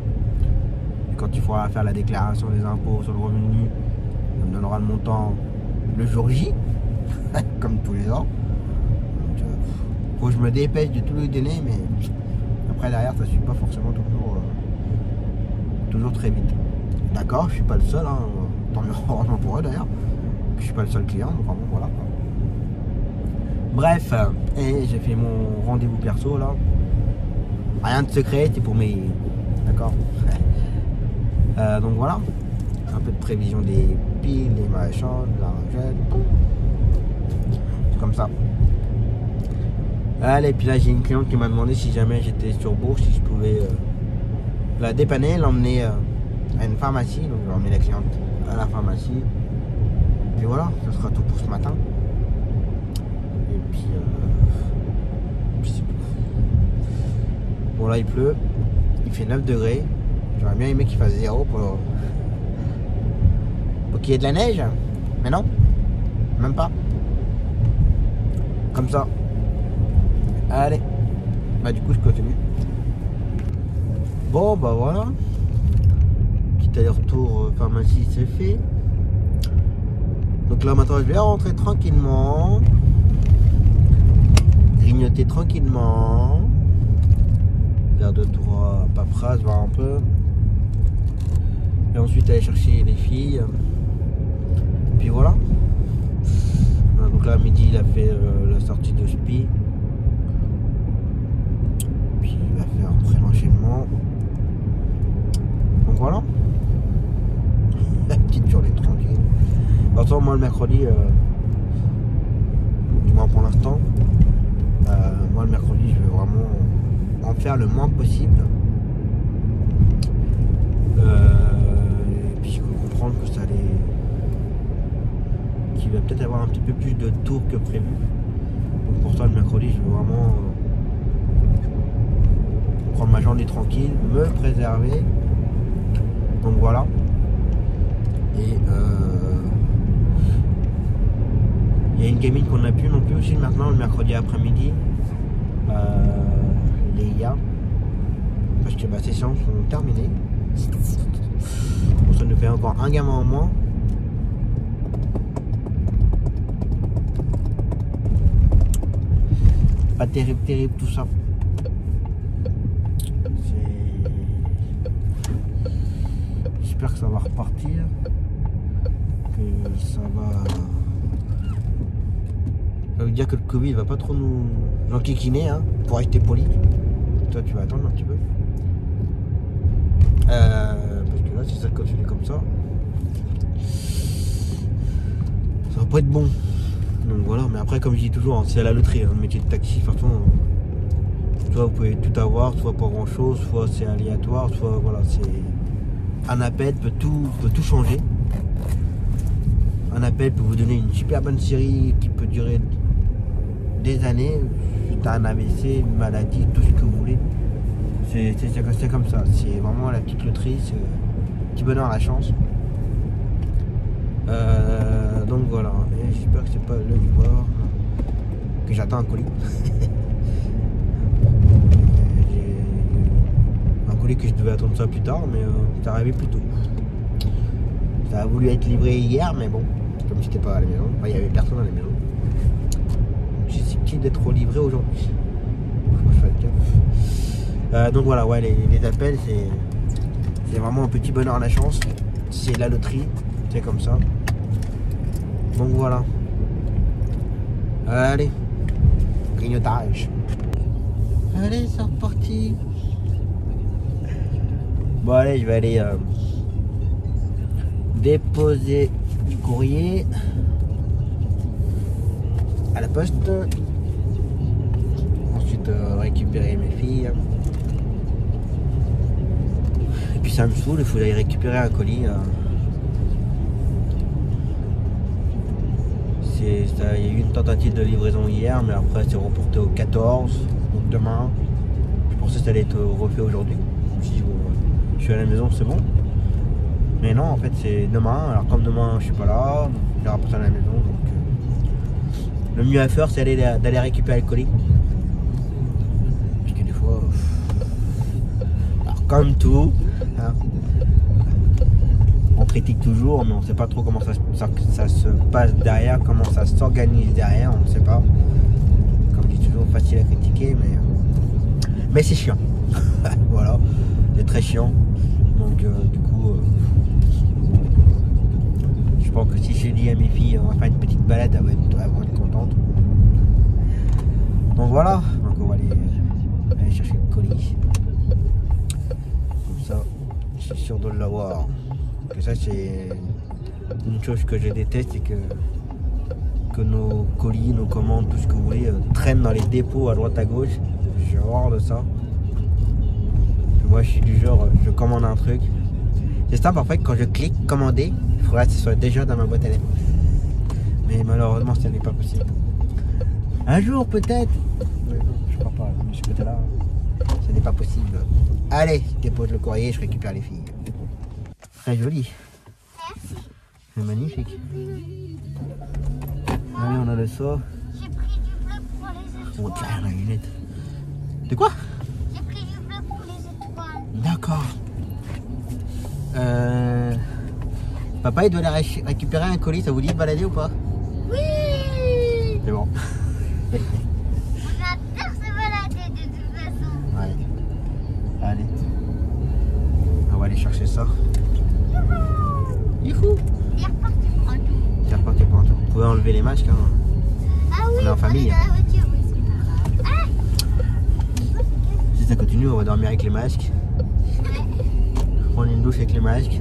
B: Et quand il faudra faire la déclaration des impôts sur le revenu, on me donnera le montant le jour J. Comme tous les ans. Donc, faut que je me dépêche de tout lui donner, mais après derrière ça ne suit pas forcément toujours très vite. D'accord, je suis pas le seul, hein. Tant mieux heureusement pour eux d'ailleurs. Je suis pas le seul client, donc vraiment voilà. Bref, et j'ai fait mon rendez-vous perso là. Rien de secret, c'est pour mes. D'accord. Donc voilà. Un peu de prévision des piles, des machins, de la rangette. C'est comme ça. Allez, puis là j'ai une cliente qui m'a demandé si jamais j'étais sur Bourges, si je pouvais la dépanner, l'emmener à une pharmacie. Donc je vais emmener la cliente à la pharmacie. Et voilà, ce sera tout pour ce matin. Et puis c'est tout. Bon là il pleut, il fait 9 degrés. J'aurais bien aimé qu'il fasse 0 pour qu'il y ait de la neige. Mais non, même pas. Comme ça. Allez, bah du coup je continue. Bon bah voilà. Petit aller-retour pharmacie c'est fait. Donc là maintenant je vais rentrer tranquillement. Grignoter tranquillement. Faire 2-3 paperasses, voir un peu. Et ensuite aller chercher les filles. Puis voilà. Donc là à midi il a fait la sortie de SPI. Puis il va faire après l'enchaînement. Donc voilà. La petite journée tranquille. De toute façon moi le mercredi, du moins pour l'instant, moi le mercredi je vais vraiment en faire le moins possible. Et puis je peux comprendre que ça allait, qu'il va peut-être avoir un petit peu plus de tours que prévu. Donc pour ça le mercredi je vais vraiment prendre ma journée tranquille, me préserver. Donc voilà. Et Il y a une gamine qu'on n'a plus non plus aussi maintenant le mercredi après-midi. Léa. Parce que ces séances sont terminées. Bon, ça nous fait encore un gamin en moins. Pas terrible tout ça. J'espère que ça va repartir. Que ça va. Ça veut dire que le Covid va pas trop nous enquiquiner, hein, pour rester poli. Toi tu vas attendre un petit peu. Parce que là si ça continue comme ça va pas être bon. Donc voilà, mais après comme je dis toujours, hein, c'est à la loterie, hein, le métier de taxi, de toute façon, soit vous pouvez tout avoir, soit pas grand chose, soit c'est aléatoire, soit voilà, c'est. Un appel peut tout changer. Un appel peut vous donner une super bonne série qui peut durer des années. Suite à un AVC, une maladie, tout ce que vous voulez. C'est comme ça. C'est vraiment la petite loterie. C'est petit bonheur à la chance. Donc voilà. Et j'espère que c'est pas le livreur. Que j'attends un colis. Que je devais attendre ça plus tard, mais c'est arrivé plus tôt. Ça a voulu être livré hier, mais bon, comme j'étais pas à la maison, enfin, il y avait personne à la maison. Donc j'ai essayé d'être livré aujourd'hui. Je fais le cap. Donc voilà, ouais, les appels, c'est vraiment un petit bonheur à la chance. C'est la loterie, c'est comme ça. Donc voilà. Allez, grignotage. Allez, c'est reparti. Bon allez, je vais aller déposer du courrier à la poste. Ensuite récupérer mes filles. Et puis ça me saoule, il faut aller récupérer un colis. Il y a eu une tentative de livraison hier, mais après c'est reporté au 14, donc demain. Je pensais que ça allait être refait aujourd'hui. Je me suis dit, bon, je suis à la maison, c'est bon. Mais non, en fait, c'est demain. Alors, comme demain, je suis pas là, il y aura personne à la maison. Donc, le mieux à faire, c'est d'aller récupérer le colis. Parce que des fois, alors, comme tout, hein, on critique toujours, mais on ne sait pas trop comment ça se passe derrière, comment ça s'organise derrière, on ne sait pas. Comme je dis toujours, facile à critiquer, mais c'est chiant. Voilà, c'est très chiant. Donc du coup, je pense que si j'ai dit à mes filles, on va faire une petite balade, elles vont être contentes. Donc voilà, donc on va aller chercher le colis. Comme ça, je suis sûr de l'avoir. Que ça, c'est une chose que je déteste, c'est que nos colis, nos commandes, tout ce que vous voulez, traînent dans les dépôts à droite à gauche. J'ai horreur de ça. Moi, je suis du genre, je commande un truc. C'est simple, en fait, quand je clique commander, il faudrait que ce soit déjà dans ma boîte à lettres. Mais malheureusement, ce n'est pas possible. Un jour, peut-être. Mais non, je crois pas. De ce côté-là, ce n'est pas possible. Allez, je dépose le courrier, je récupère les filles. Très joli. C'est magnifique. Allez, on a le saut.
C: J'ai pris du bleu pour les étoiles.
B: Oh, tiens, la lunette. De quoi?
C: J'ai pris du bleu pour les étoiles.
B: D'accord. Papa, il doit aller récupérer un colis. Ça vous dit de balader ou pas?
C: Oui.
B: C'est bon.
C: On adore se balader de toute façon.
B: Ouais. Allez. On va aller chercher ça. Youhou.
C: Il est reparti pour un tour.
B: C'est reparti pour un tour. Vous pouvez enlever les masques, hein.
C: Ah oui,
B: On est en famille,
C: dans la voiture, oui, c'est pas grave. Ah.
B: Si ça continue, on va dormir avec les masques. Prendre une douche avec les masques.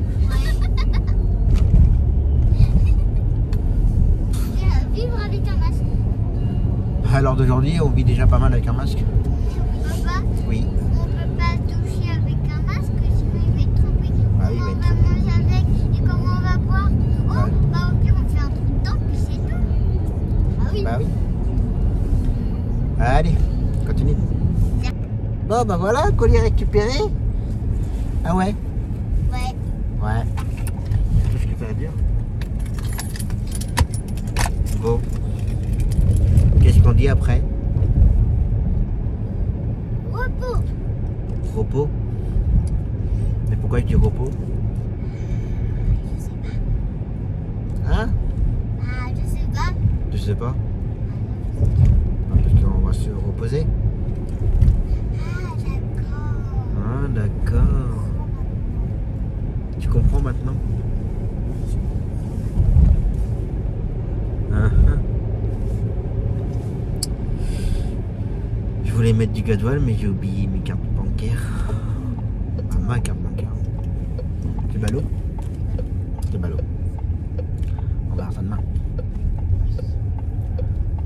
C: Vivre avec un masque.
B: À l'heure d'aujourd'hui, on vit déjà pas mal avec un masque.
C: Papa,
B: Oui.
C: on peut pas doucher avec un masque, sinon il va être trempé.
B: Ah oui, il va
C: Comment
B: être
C: on va
B: trempé.
C: manger avec et comment on va boire? Oh,
B: Ouais.
C: bah au pire on fait un trou dedans, puis c'est tout. Ah oui.
B: Bah oui. Allez, continue. Bon, bah voilà, colis récupéré. Ah ouais?
C: Ouais.
B: Ouais. Tout ce qu'il fallait dire. Bon. dis après?
C: Repos.
B: Repos? Mais pourquoi tu dis repos?
C: Je sais pas.
B: Hein?
C: Ah, je sais pas.
B: Tu sais pas?
C: Ah, non,
B: Parce qu'on va se reposer.
C: je sais pas. Ah, d'accord.
B: Ah, d'accord. Tu comprends maintenant? Ah, ah. Je voulais mettre du gasoil, mais j'ai oublié mes cartes bancaires. Ah, ma carte bancaire. C'est ballot? C'est ballot. On verra ça demain.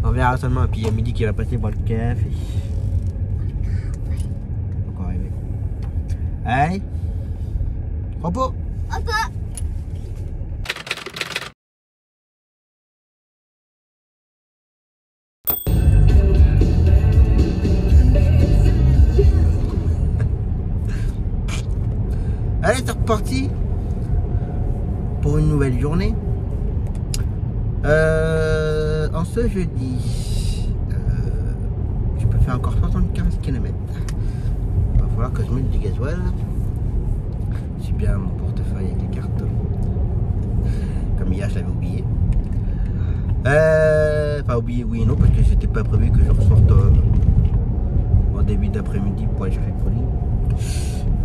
B: On verra ça demain. Puis il y a midi qui va passer boire le café. Encore arrivé. Allez. Repos.
C: Repos.
B: Allez, c'est reparti pour une nouvelle journée. En ce jeudi, je peux faire encore 75 km. Il va falloir que je mette du gasoil. J'ai bien mon portefeuille avec les cartes. Comme hier, je l'avais oublié. Enfin, oublié, oui et non, parce que c'était pas prévu que je ressorte en début d'après-midi pour aller chercher le colis.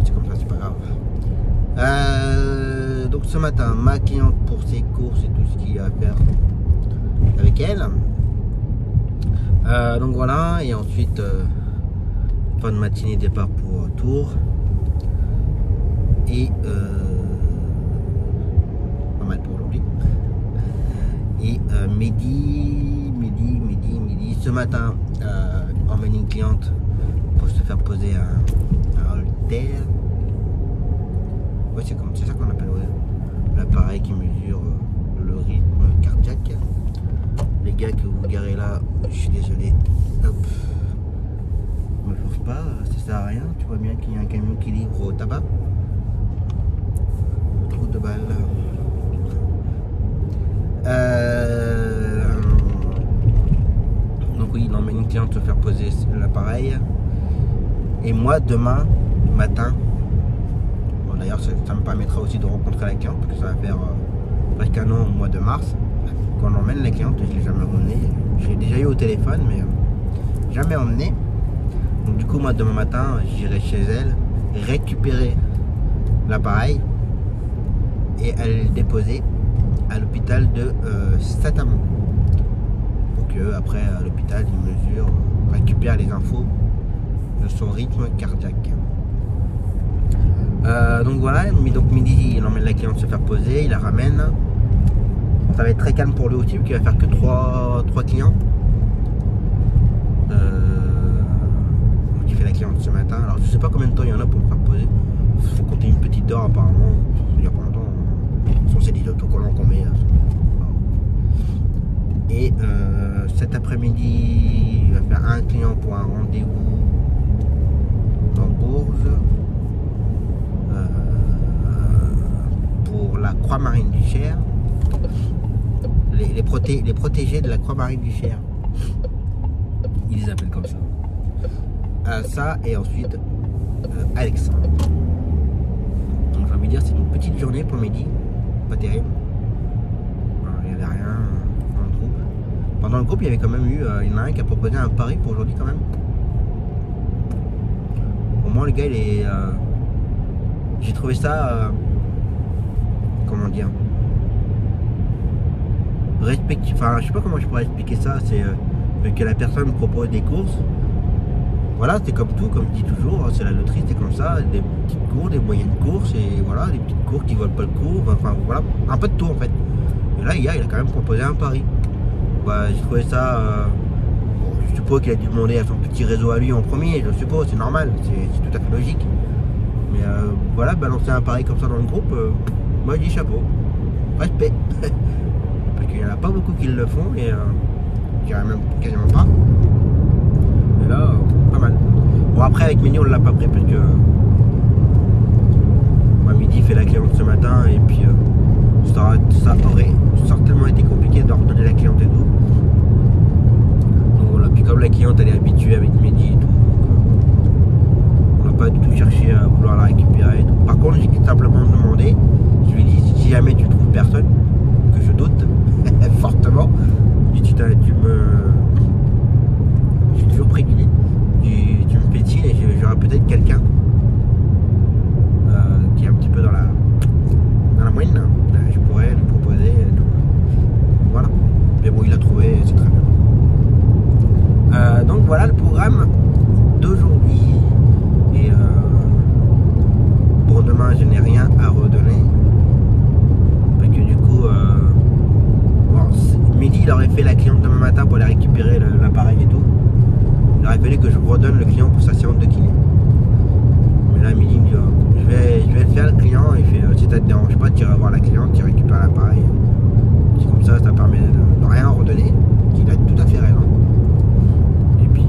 B: C'est comme ça, c'est pas grave. Donc ce matin, ma cliente pour ses courses et tout ce qu'il y a à faire avec elle. Donc voilà, et ensuite fin de matinée, départ pour Tours. Et pas mal pour aujourd'hui. Et midi, ce matin, emmène une cliente pour se faire poser un haltère. Ouais, c'est ça qu'on appelle, ouais, l'appareil qui mesure le rythme cardiaque. Les gars que vous garez là, je suis désolé. Hop. Me force pas, ça sert à rien. Tu vois bien qu'il y a un camion qui livre au tabac. Trop de balles. Donc oui, il emmène une cliente se faire poser l'appareil. Et moi, demain matin, d'ailleurs, ça me permettra aussi de rencontrer la cliente, parce que ça va faire presque un an au mois de mars qu'on emmène la cliente. Je ne l'ai jamais emmenée. Je l'ai déjà eu au téléphone, mais jamais emmené. Donc du coup, moi, demain matin, j'irai chez elle récupérer l'appareil et aller le déposer à l'hôpital de Saint-Amand. Pour que après, à l'hôpital, il mesure, récupère les infos de son rythme cardiaque. Donc voilà, donc midi il emmène la cliente se faire poser, il la ramène. Ça va être très calme pour lui aussi, qui va faire que 3 clients. Donc il fait la cliente ce matin. Alors je sais pas combien de temps il y en a pour me faire poser. Il faut compter une petite heure apparemment. Il y a pas longtemps. C'est des autocollants qu'on met. Et cet après-midi, il va faire un client pour un rendez-vous dans Bourges. Pour la Croix-Marine du Cher, les protégés de la Croix-Marine du Cher, ils les appellent comme ça. Ça et ensuite Alexandre. Donc j'ai envie de dire, c'est une petite journée pour midi, pas terrible. Il n'y avait rien dans le groupe. Pendant le groupe, il y avait quand même eu, il y en a un qui a proposé un pari pour aujourd'hui quand même. Au moins le gars il est, j'ai trouvé ça comment dire, respectueux. Enfin, je sais pas comment je pourrais expliquer ça. C'est que la personne propose des courses. Voilà, c'est comme tout, comme je dis toujours, c'est la loterie, c'est comme ça, des petites courses, des moyennes courses, et voilà, des petites courses qui valent pas le coup. Enfin voilà, un peu de tout en fait. Et là, hier, il a quand même proposé un pari. Bah, j'ai trouvé ça. Bon, je suppose qu'il a dû demander à son petit réseau à lui en premier. Je suppose, c'est normal, c'est tout à fait logique. Mais voilà, balancer un pari comme ça dans le groupe. Moi je dis chapeau, respect, parce qu'il n'y en a pas beaucoup qui le font, et je dirais même quasiment pas. Et là, pas mal. Bon après avec Mini on l'a pas pris parce que moi midi fait la cliente ce matin, et puis ça aurait certainement été compliqué de leur redonner la cliente et tout. Donc voilà, puis comme le programme d'aujourd'hui. Et pour demain, je n'ai rien à redonner. Parce que du coup, midi, il aurait fait la cliente demain matin pour aller récupérer l'appareil et tout. Il aurait fallu que je redonne le client pour sa séance de kiné. Mais là, midi, il me dit, je vais faire le client. Il fait, si ça te dérange pas, tu iras voir la cliente, tu récupères l'appareil. C'est comme ça permet de rien redonner. Il a tout à fait raison. Et puis,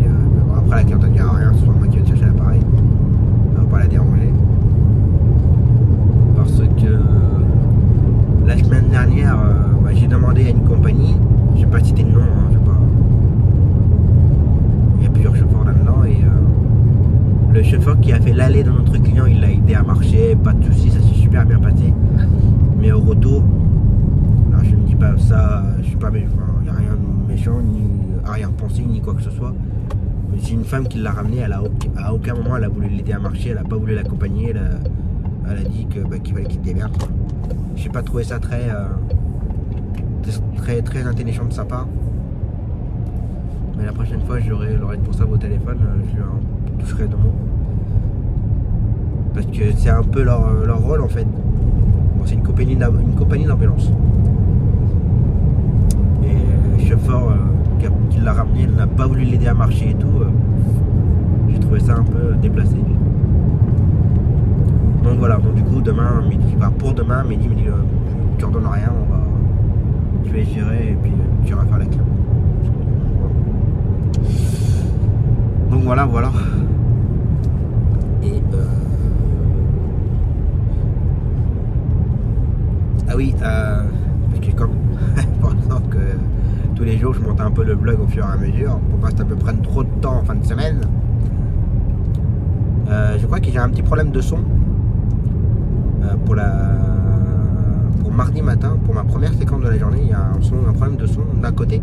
B: après, la cliente a dit, rien, ce soit moi qui vais chercher l'appareil. Ça va pas la déranger. Parce que la semaine dernière, j'ai demandé à une compagnie, je vais pas citer de nom, hein, je sais pas. Il y a plusieurs chauffeurs là-dedans et le chauffeur qui a fait l'aller de notre client, il l'a aidé à marcher, pas de soucis, ça s'est super bien passé. Mais au retour, alors je ne dis pas ça, je suis pas méchant, il n'y a rien de méchant, ni arrière-pensée, ni quoi que ce soit. Mais c'est une femme qui l'a ramené, à aucun moment elle a voulu l'aider à marcher, elle n'a pas voulu l'accompagner, elle a dit qu'il fallait qu'il se démerde. J'ai pas trouvé ça très intelligent de sa part. Mais la prochaine fois, j'aurai le responsable au téléphone, je lui toucherai deux mots. Parce que c'est un peu leur rôle en fait. Bon, c'est une compagnie d'ambulance. Et le chauffeur qui l'a ramené, elle n'a pas voulu l'aider à marcher et tout. J'ai trouvé ça un peu déplacé. Donc voilà, donc du coup demain, midi, pour demain, midi, il me dit tu redonnes rien, je vais gérer et puis tu iras faire la clé. Donc voilà. Et ah oui, parce que comme pendant que tous les jours je monte un peu le vlog au fur et à mesure pour pas que ça me prenne trop de temps en fin de semaine. Je crois que j'ai un petit problème de son. Pour mardi matin, pour ma première séquence de la journée, il y a un problème de son d'un côté.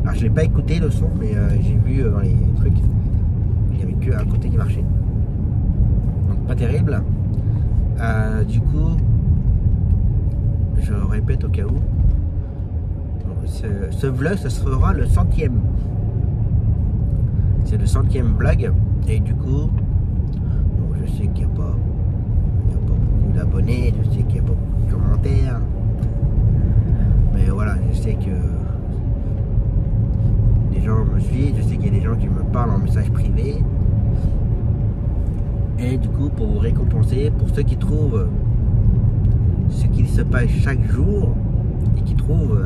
B: Alors je l'ai pas écouté le son, mais j'ai vu dans les trucs, il n'y avait que un côté qui marchait. Donc pas terrible. Du coup, je répète au cas où, ce vlog, ce sera le 100e. C'est le 100e vlog, et du coup, bon, je sais qu'il n'y a pas beaucoup d'abonnés, je sais qu'il n'y a pas beaucoup de commentaires, mais voilà, je sais que les gens me suivent, je sais qu'il y a des gens qui me parlent en message privé, et du coup, pour vous récompenser, pour ceux qui trouvent ce qu'il se passe chaque jour et qui trouvent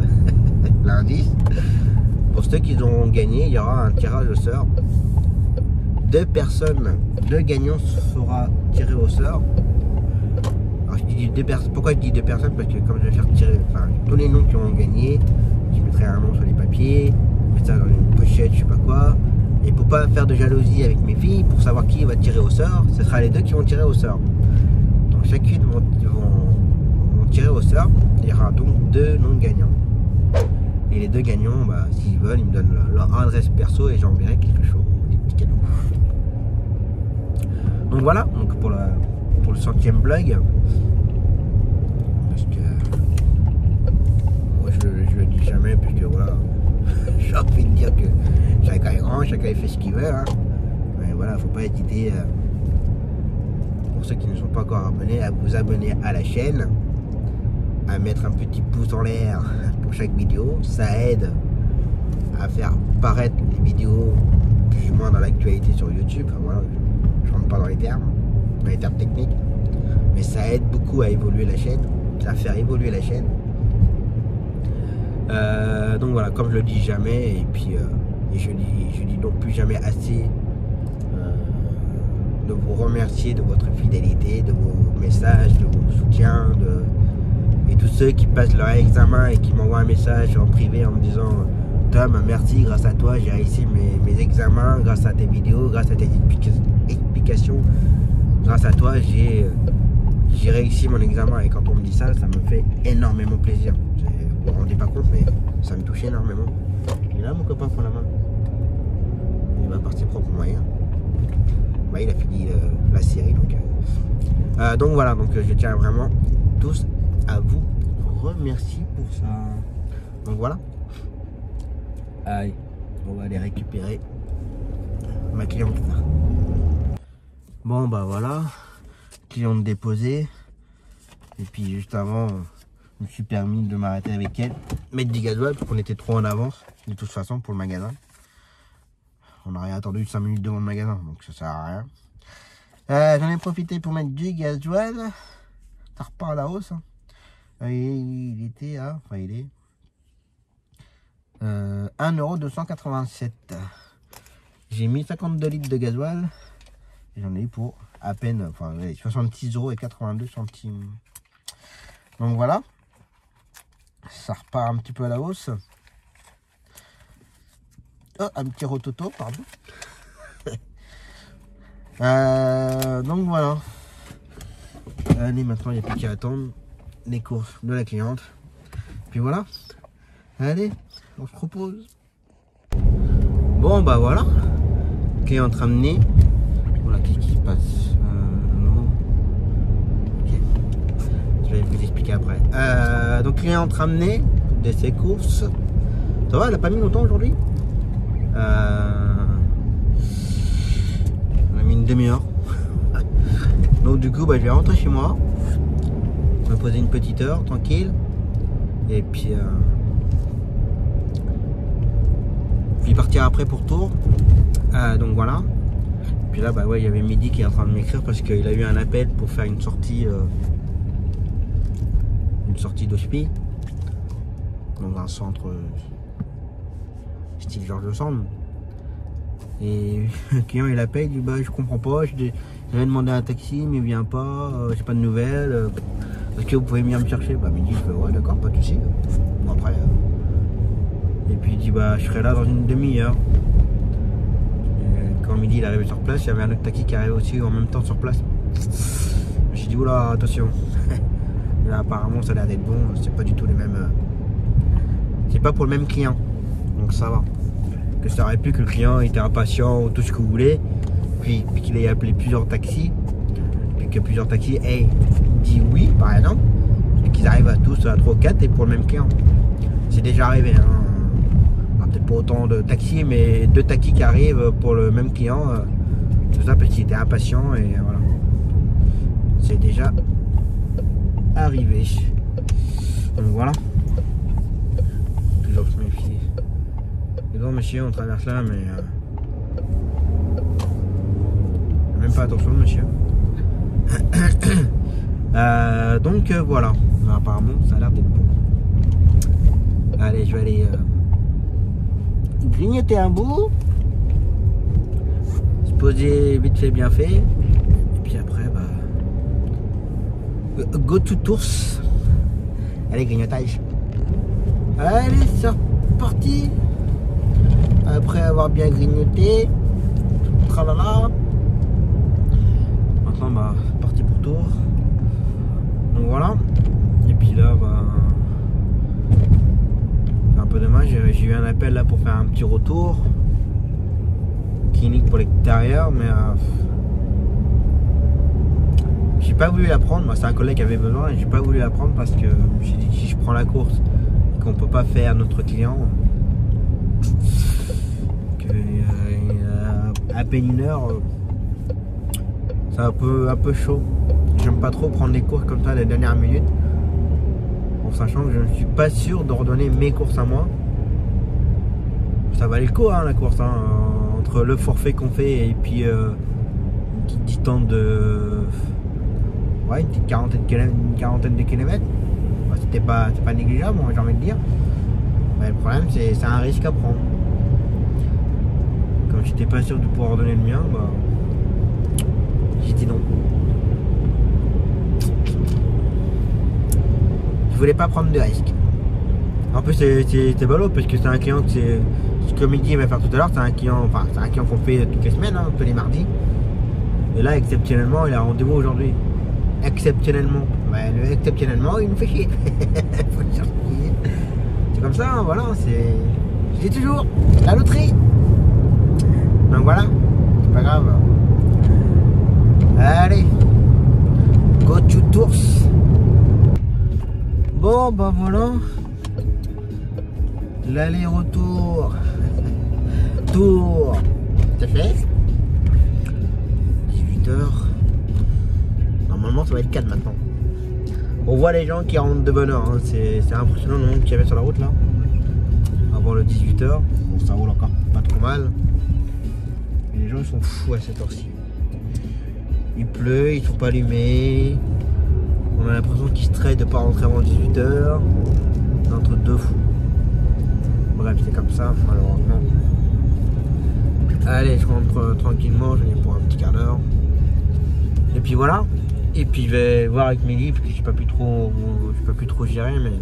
B: l'indice, pour ceux qui auront gagné, il y aura un tirage au sort. 2 gagnants sera tiré au sort. Alors je dis 2 personnes. Pourquoi je dis 2 personnes? Parce que comme je vais faire tirer tous les noms qui ont gagné, je mettrai un nom sur les papiers, mettre ça dans une pochette, je sais pas quoi. Et pour pas faire de jalousie avec mes filles, pour savoir qui va tirer au sort, ce sera les 2 qui vont tirer au sort. Donc chacune vont tirer au sort. Il y aura donc 2 noms gagnants. Et les 2 gagnants, s'ils veulent, ils me donnent leur adresse perso et j'enverrai quelque chose, des petits cadeaux. Donc voilà, donc pour le 100e vlog, parce que moi je le dis jamais, parce que voilà, j'ai envie de dire que chacun est grand, chacun fait ce qu'il veut, hein. Mais voilà, faut pas hésiter, pour ceux qui ne sont pas encore abonnés, à vous abonner à la chaîne, à mettre un petit pouce en l'air pour chaque vidéo. Ça aide à faire paraître les vidéos plus ou moins dans l'actualité sur YouTube. Enfin, voilà, je rentre pas dans les termes techniques, mais ça aide beaucoup à évoluer la chaîne, à faire évoluer la chaîne. Donc voilà, comme je le dis jamais, et puis et je dis donc plus jamais assez de vous remercier de votre fidélité, de vos messages, de vos soutiens, et tous ceux qui passent leur examen et qui m'envoient un message en privé en me disant Tom, merci, grâce à toi j'ai réussi mes examens, grâce à tes vidéos, grâce à tes explications, grâce à toi j'ai réussi mon examen. Et quand on me dit ça, ça me fait énormément plaisir. Vous vous rendez pas compte, mais ça me touche énormément. Et là mon copain prend la main, il va par ses propres moyens. Il a fini la série, donc voilà, donc je tiens vraiment tous à vous remercier pour ça. Donc voilà. Allez, On va aller récupérer ma cliente. Bon bah voilà, cliente déposée. Et puis juste avant, je me suis permis de m'arrêter avec elle, mettre du gasoil parce qu'on était trop en avance de toute façon pour le magasin. On n'a rien attendu 5 minutes devant le magasin, donc ça sert à rien. J'en ai profité pour mettre du gasoil. Ça repart à la hausse. Hein. Il était à, enfin il est 1,287 €. J'ai mis 52 litres de gasoil. J'en ai eu pour à peine, enfin 66,82 €. Donc voilà. Ça repart un petit peu à la hausse. Oh, un petit rototo, pardon. Donc voilà. Allez, maintenant il n'y a plus qu'à attendre les courses de la cliente. Puis voilà. Allez, on se propose. Bon bah voilà. Cliente ramenée. Voilà, qu'est-ce qui se passe? Non. Ok. Je vais vous expliquer après. Donc cliente ramenée de ses courses. Ça va, elle a pas mis longtemps aujourd'hui. On a mis une demi-heure. Donc du coup bah, je vais rentrer chez moi, me poser une petite heure tranquille et puis partir après pour Tours. Donc voilà. Puis là bah ouais, il y avait Midi qui est en train de m'écrire parce qu'il a eu un appel pour faire une sortie d'hospi dans un centre style Georges Sand. Et le client il appelle, il dit bah je comprends pas, j'avais demandé un taxi mais il vient pas, j'ai pas de nouvelles, est-ce que vous pouvez venir me chercher? Bah Midi je fais ouais d'accord, pas de soucis. Bon, après et puis il dit bah je serai là dans une demi-heure. Quand Midi il est arrivé sur place, il y avait un autre taxi qui arrivait aussi en même temps sur place. Je me suis dit oula attention. Là apparemment ça a l'air d'être bon, c'est pas du tout les mêmes, c'est pas pour le même client, donc ça va. Que ça aurait pu que le client était impatient ou tout ce que vous voulez, puis qu'il ait appelé plusieurs taxis, puis que plusieurs taxis aient dit oui par exemple, et qu'ils arrivent à tous à 3 ou 4 et pour le même client. C'est déjà arrivé, hein. Peut-être pas autant de taxis, mais 2 taxis qui arrivent pour le même client, tout ça parce qu'il était impatient et voilà. C'est déjà arrivé. Donc voilà. Toujours se méfier. Non monsieur, on traverse là mais même pas attention monsieur. Donc voilà, apparemment ça a l'air d'être bon. Allez, je vais aller grignoter un bout, se poser vite fait bien fait, et puis après bah go to Tours. Allez, grignotage. Allez, c'est reparti. Après avoir bien grignoté, tralala. Maintenant bah parti pour Tours. Donc voilà. Et puis là bah c'est un peu dommage, j'ai eu un appel là pour faire un petit retour. Clinique pour l'extérieur, mais j'ai pas voulu la prendre. Moi c'est un collègue qui avait besoin et j'ai pas voulu la prendre parce que j'ai dit si je prends la course et qu'on peut pas faire notre client. À peine une heure, c'est un peu chaud. J'aime pas trop prendre des courses comme ça les dernières minutes, en sachant que je ne suis pas sûr de redonner mes courses à moi. Ça valait le coup hein, la course, hein, entre le forfait qu'on fait et puis une petite distance de ouais, une petite quarantaine de kilomètres. Bah, c'est pas négligeable, j'ai envie de dire. Mais le problème c'est un risque à prendre. Comme j'étais pas sûr de pouvoir donner le mien, bah j'ai dit non. Je voulais pas prendre de risque. En plus c'est ballot parce que c'est un client que c'est ce que Midi va faire tout à l'heure, c'est un client qu'on fait toutes les semaines, hein, tous les mardis. Et là exceptionnellement il a rendez-vous aujourd'hui. Exceptionnellement. Bah, le exceptionnellement il nous fait chier. Faut le chercher. C'est comme ça, hein, voilà, je dis toujours la loterie. Donc voilà, c'est pas grave. Allez, go to Tours. Bon bah voilà, l'aller-retour
A: retour. C'est fait. 18h. Normalement, ça va être 4 maintenant. On voit les gens qui rentrent de bonne heure. Hein. C'est impressionnant le nombre qu'il y avait sur la route là. Avant le 18h. Bon, ça roule encore pas trop mal. Mais les gens ils sont fous à cette heure-ci. Il pleut, ils sont pas allumés. On a l'impression qu'ils se traitent de pas rentrer avant 18h. C'est un truc de fou. Bref, c'est comme ça, malheureusement. Allez, je rentre tranquillement, je viens pour un petit quart d'heure. Et puis voilà. Et puis je vais voir avec mes livres, parce que je peux plus trop gérer, mais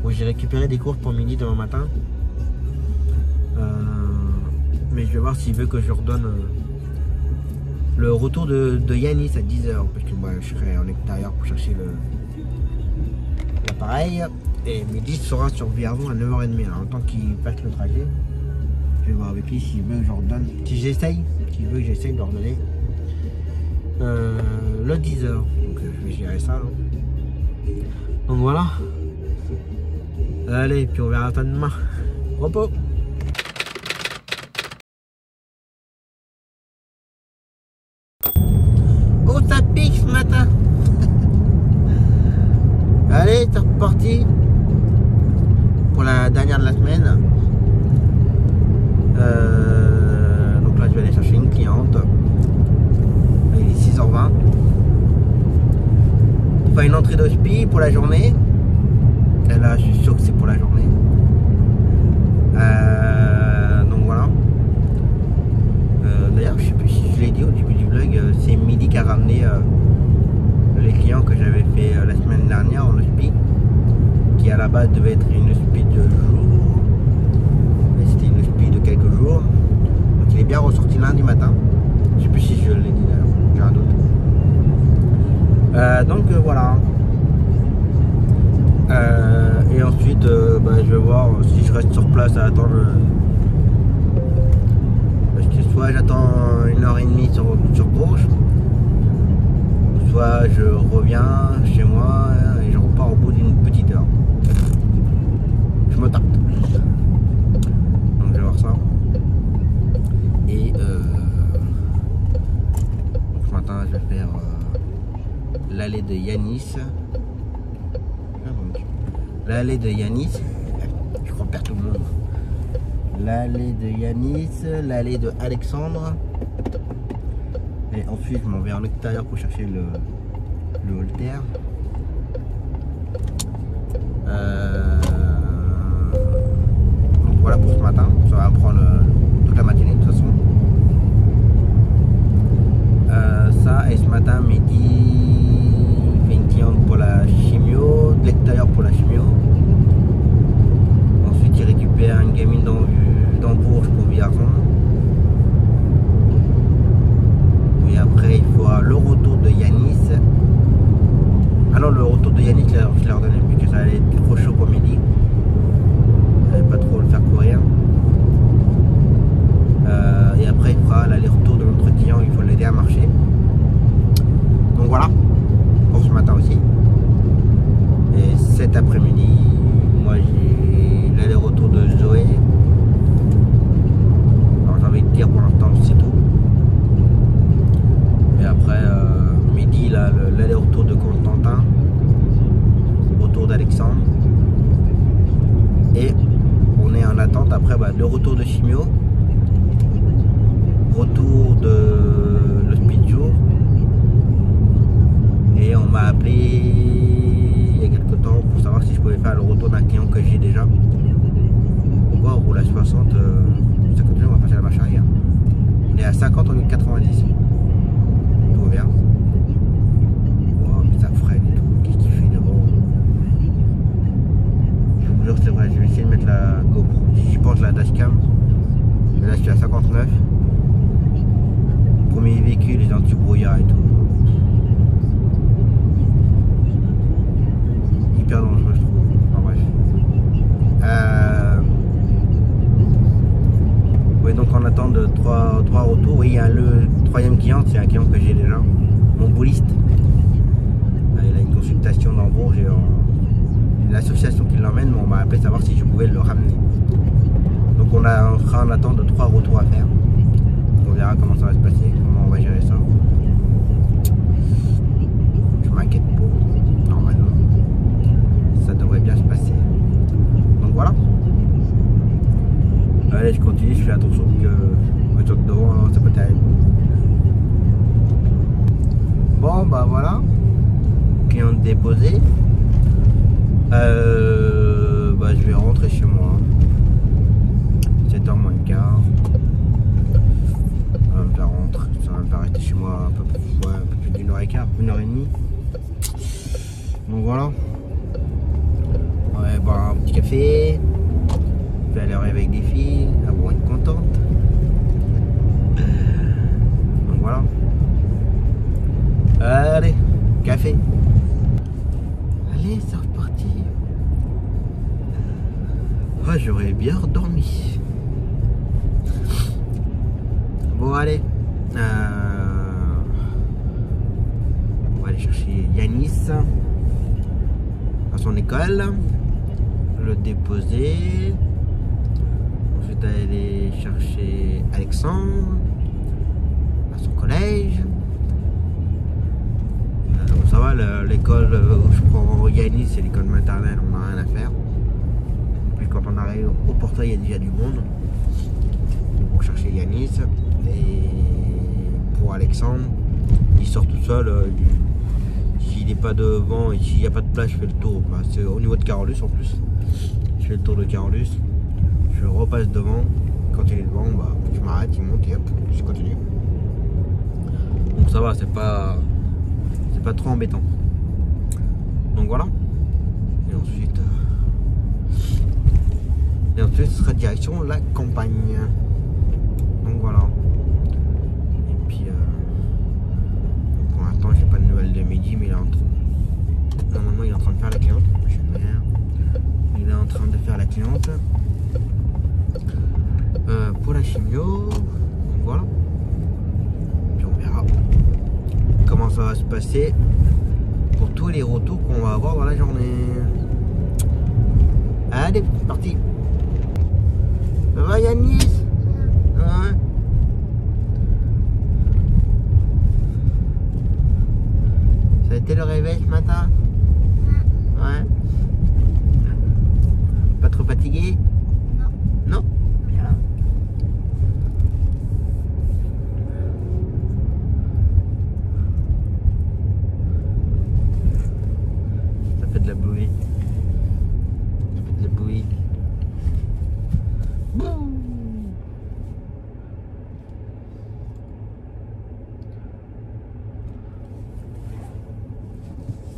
A: bon, j'ai récupéré des courses pour midi demain matin. Mais je vais voir s'il veut que je redonne le retour de Yanis à 10h, parce que moi je serai en extérieur pour chercher l'appareil. Et midi sera sur Vierzon à 9h30. Alors, en tant qu'il fasse le trajet, je vais voir avec lui s'il veut que je redonne. S'il veut que j'essaye de redonner le 10h. Donc je vais gérer ça. Hein. Donc voilà. Allez, puis on verra ça demain. Repos. Oh, ça pique ce matin. Allez, c'est reparti pour la dernière de la semaine. Donc là, je vais aller chercher une cliente. Il est 6h20. On fait une entrée d'hospi pour la journée. Et là, je suis sûr que c'est pour la journée. Donc voilà. D'ailleurs, je sais plus si je l'ai dit au début du vlog, c'est Midi qui a ramené les clients que j'avais fait la semaine dernière en hospi, qui à la base devait être une hospi de jour, mais c'était une hospi de quelques jours. Donc il est bien ressorti lundi matin. Je sais plus si je l'ai dit d'ailleurs, j'ai un doute. Donc voilà. Et ensuite je vais voir si je reste sur place à attendre. Parce que soit j'attends 1h30 sur Bourges, soit je reviens chez moi et je repars au bout d'une petite heure. Je me tente. Donc je vais voir ça. Et ce matin je vais faire l'allée de Yanis. L'allée de Yanis. Je crois perdre tout le monde. L'allée de Yanis, l'allée de Alexandre. Et ensuite je m'en vais en extérieur pour chercher le Holter. Donc voilà pour ce matin. Ça va me prendre toute la matinée de toute façon. Ça et ce matin midi, je fais une cliente pour la chimio, de l'extérieur pour la chimio. Ensuite il récupère une gamine dans Bourges pour Vierzon. Et après il fera le retour de Yanis. Alors le retour de Yanis je l'ai redonné puisque ça allait être trop chaud pour midi. Je n'allais pas trop le faire courir. Et après il fera l'aller-retour de notre client, il faut l'aider à marcher. Donc voilà, pour ce matin aussi. Et cet après-midi, moi j'ai l'aller-retour de Zoé. Alors j'ai envie de dire pour l'instant c'est tout. Et après midi là l'aller-retour de Constantin, retour d'Alexandre. Et on est en attente après le retour de chimio, retour de l'hospi de jour. Et on m'a appelé il y a quelques temps pour savoir si je pouvais faire le retour d'un client que j'ai déjà. Pourquoi on roule à 60, ça continue, on va passer la marche arrière. On est à 50 au lieu de 90. Tout va bien. Oh, mais ça freine et tout. Qu'est-ce qu'il fait devant? Je vous jure, c'est vrai, je vais essayer de mettre la GoPro. Je pense la dashcam. Mais là, je suis à 59. Premier véhicule, les anti-brouillard et tout. Hyper dangereux, je trouve. Enfin bref. Oui, donc on attend de 3 retours. Oui, il y a le troisième client, c'est un client que j'ai déjà. Mon bouliste. Il a une consultation dans Bourges et l'association qui l'emmène m'a appelé savoir si je pouvais le ramener. Donc
B: on sera en attente de 3 retours à faire. On verra comment ça va se passer, comment on va gérer ça. Je m'inquiète pas, normalement. Ça devrait bien se passer. Donc voilà. Allez, je continue, je fais attention que la voiture de devant, c'est pas terrible. Bon, bah voilà. Client déposé. Bah, je vais rentrer chez moi. 7h moins le quart. Ça va me faire rentrer. Ça va me faire rester chez moi un peu plus d'une heure et quart, 1h30. Donc voilà. Ouais, boire un petit café. Je vais aller avec des filles. Elles vont être contentes. Donc voilà. Allez, café. Allez, c'est reparti. Ah, j'aurais bien dormi. Bon, allez. On va aller chercher Yanis à son école. Le déposer. Ensuite, aller chercher Alexandre à son collège. Ça va, l'école où je prends Yanis, c'est l'école maternelle, on n'a rien à faire. Puis quand on arrive au portail, il y a déjà du monde. Donc on chercher Yanis. Et pour Alexandre, il sort tout seul. S'il n'est pas devant et s'il n'y a pas de place, je fais le tour. Bah, c'est au niveau de Carolus en plus. Je fais le tour de Carolus. Je repasse devant. Quand il est devant, bah, je m'arrête, il monte et hop, je continue. Donc ça va, c'est pas trop embêtant. Donc voilà. Et ensuite ce sera direction la campagne. Donc voilà. Et puis pour l'instant j'ai pas de nouvelles de Midi, mais il est en train. Normalement il est en train de faire la cliente. Il est en train de faire la cliente pour la chimio. Donc voilà. Puis on verra comment ça va se passer pour tous les retours qu'on va avoir dans la journée. Allez, c'est parti. Ça va Yanis? Ouais. Ça a été le réveil ce matin? Ouais. Pas trop fatigué? Non. Non? Bien. Ça fait de la bouillie. Ça fait de la bouillie.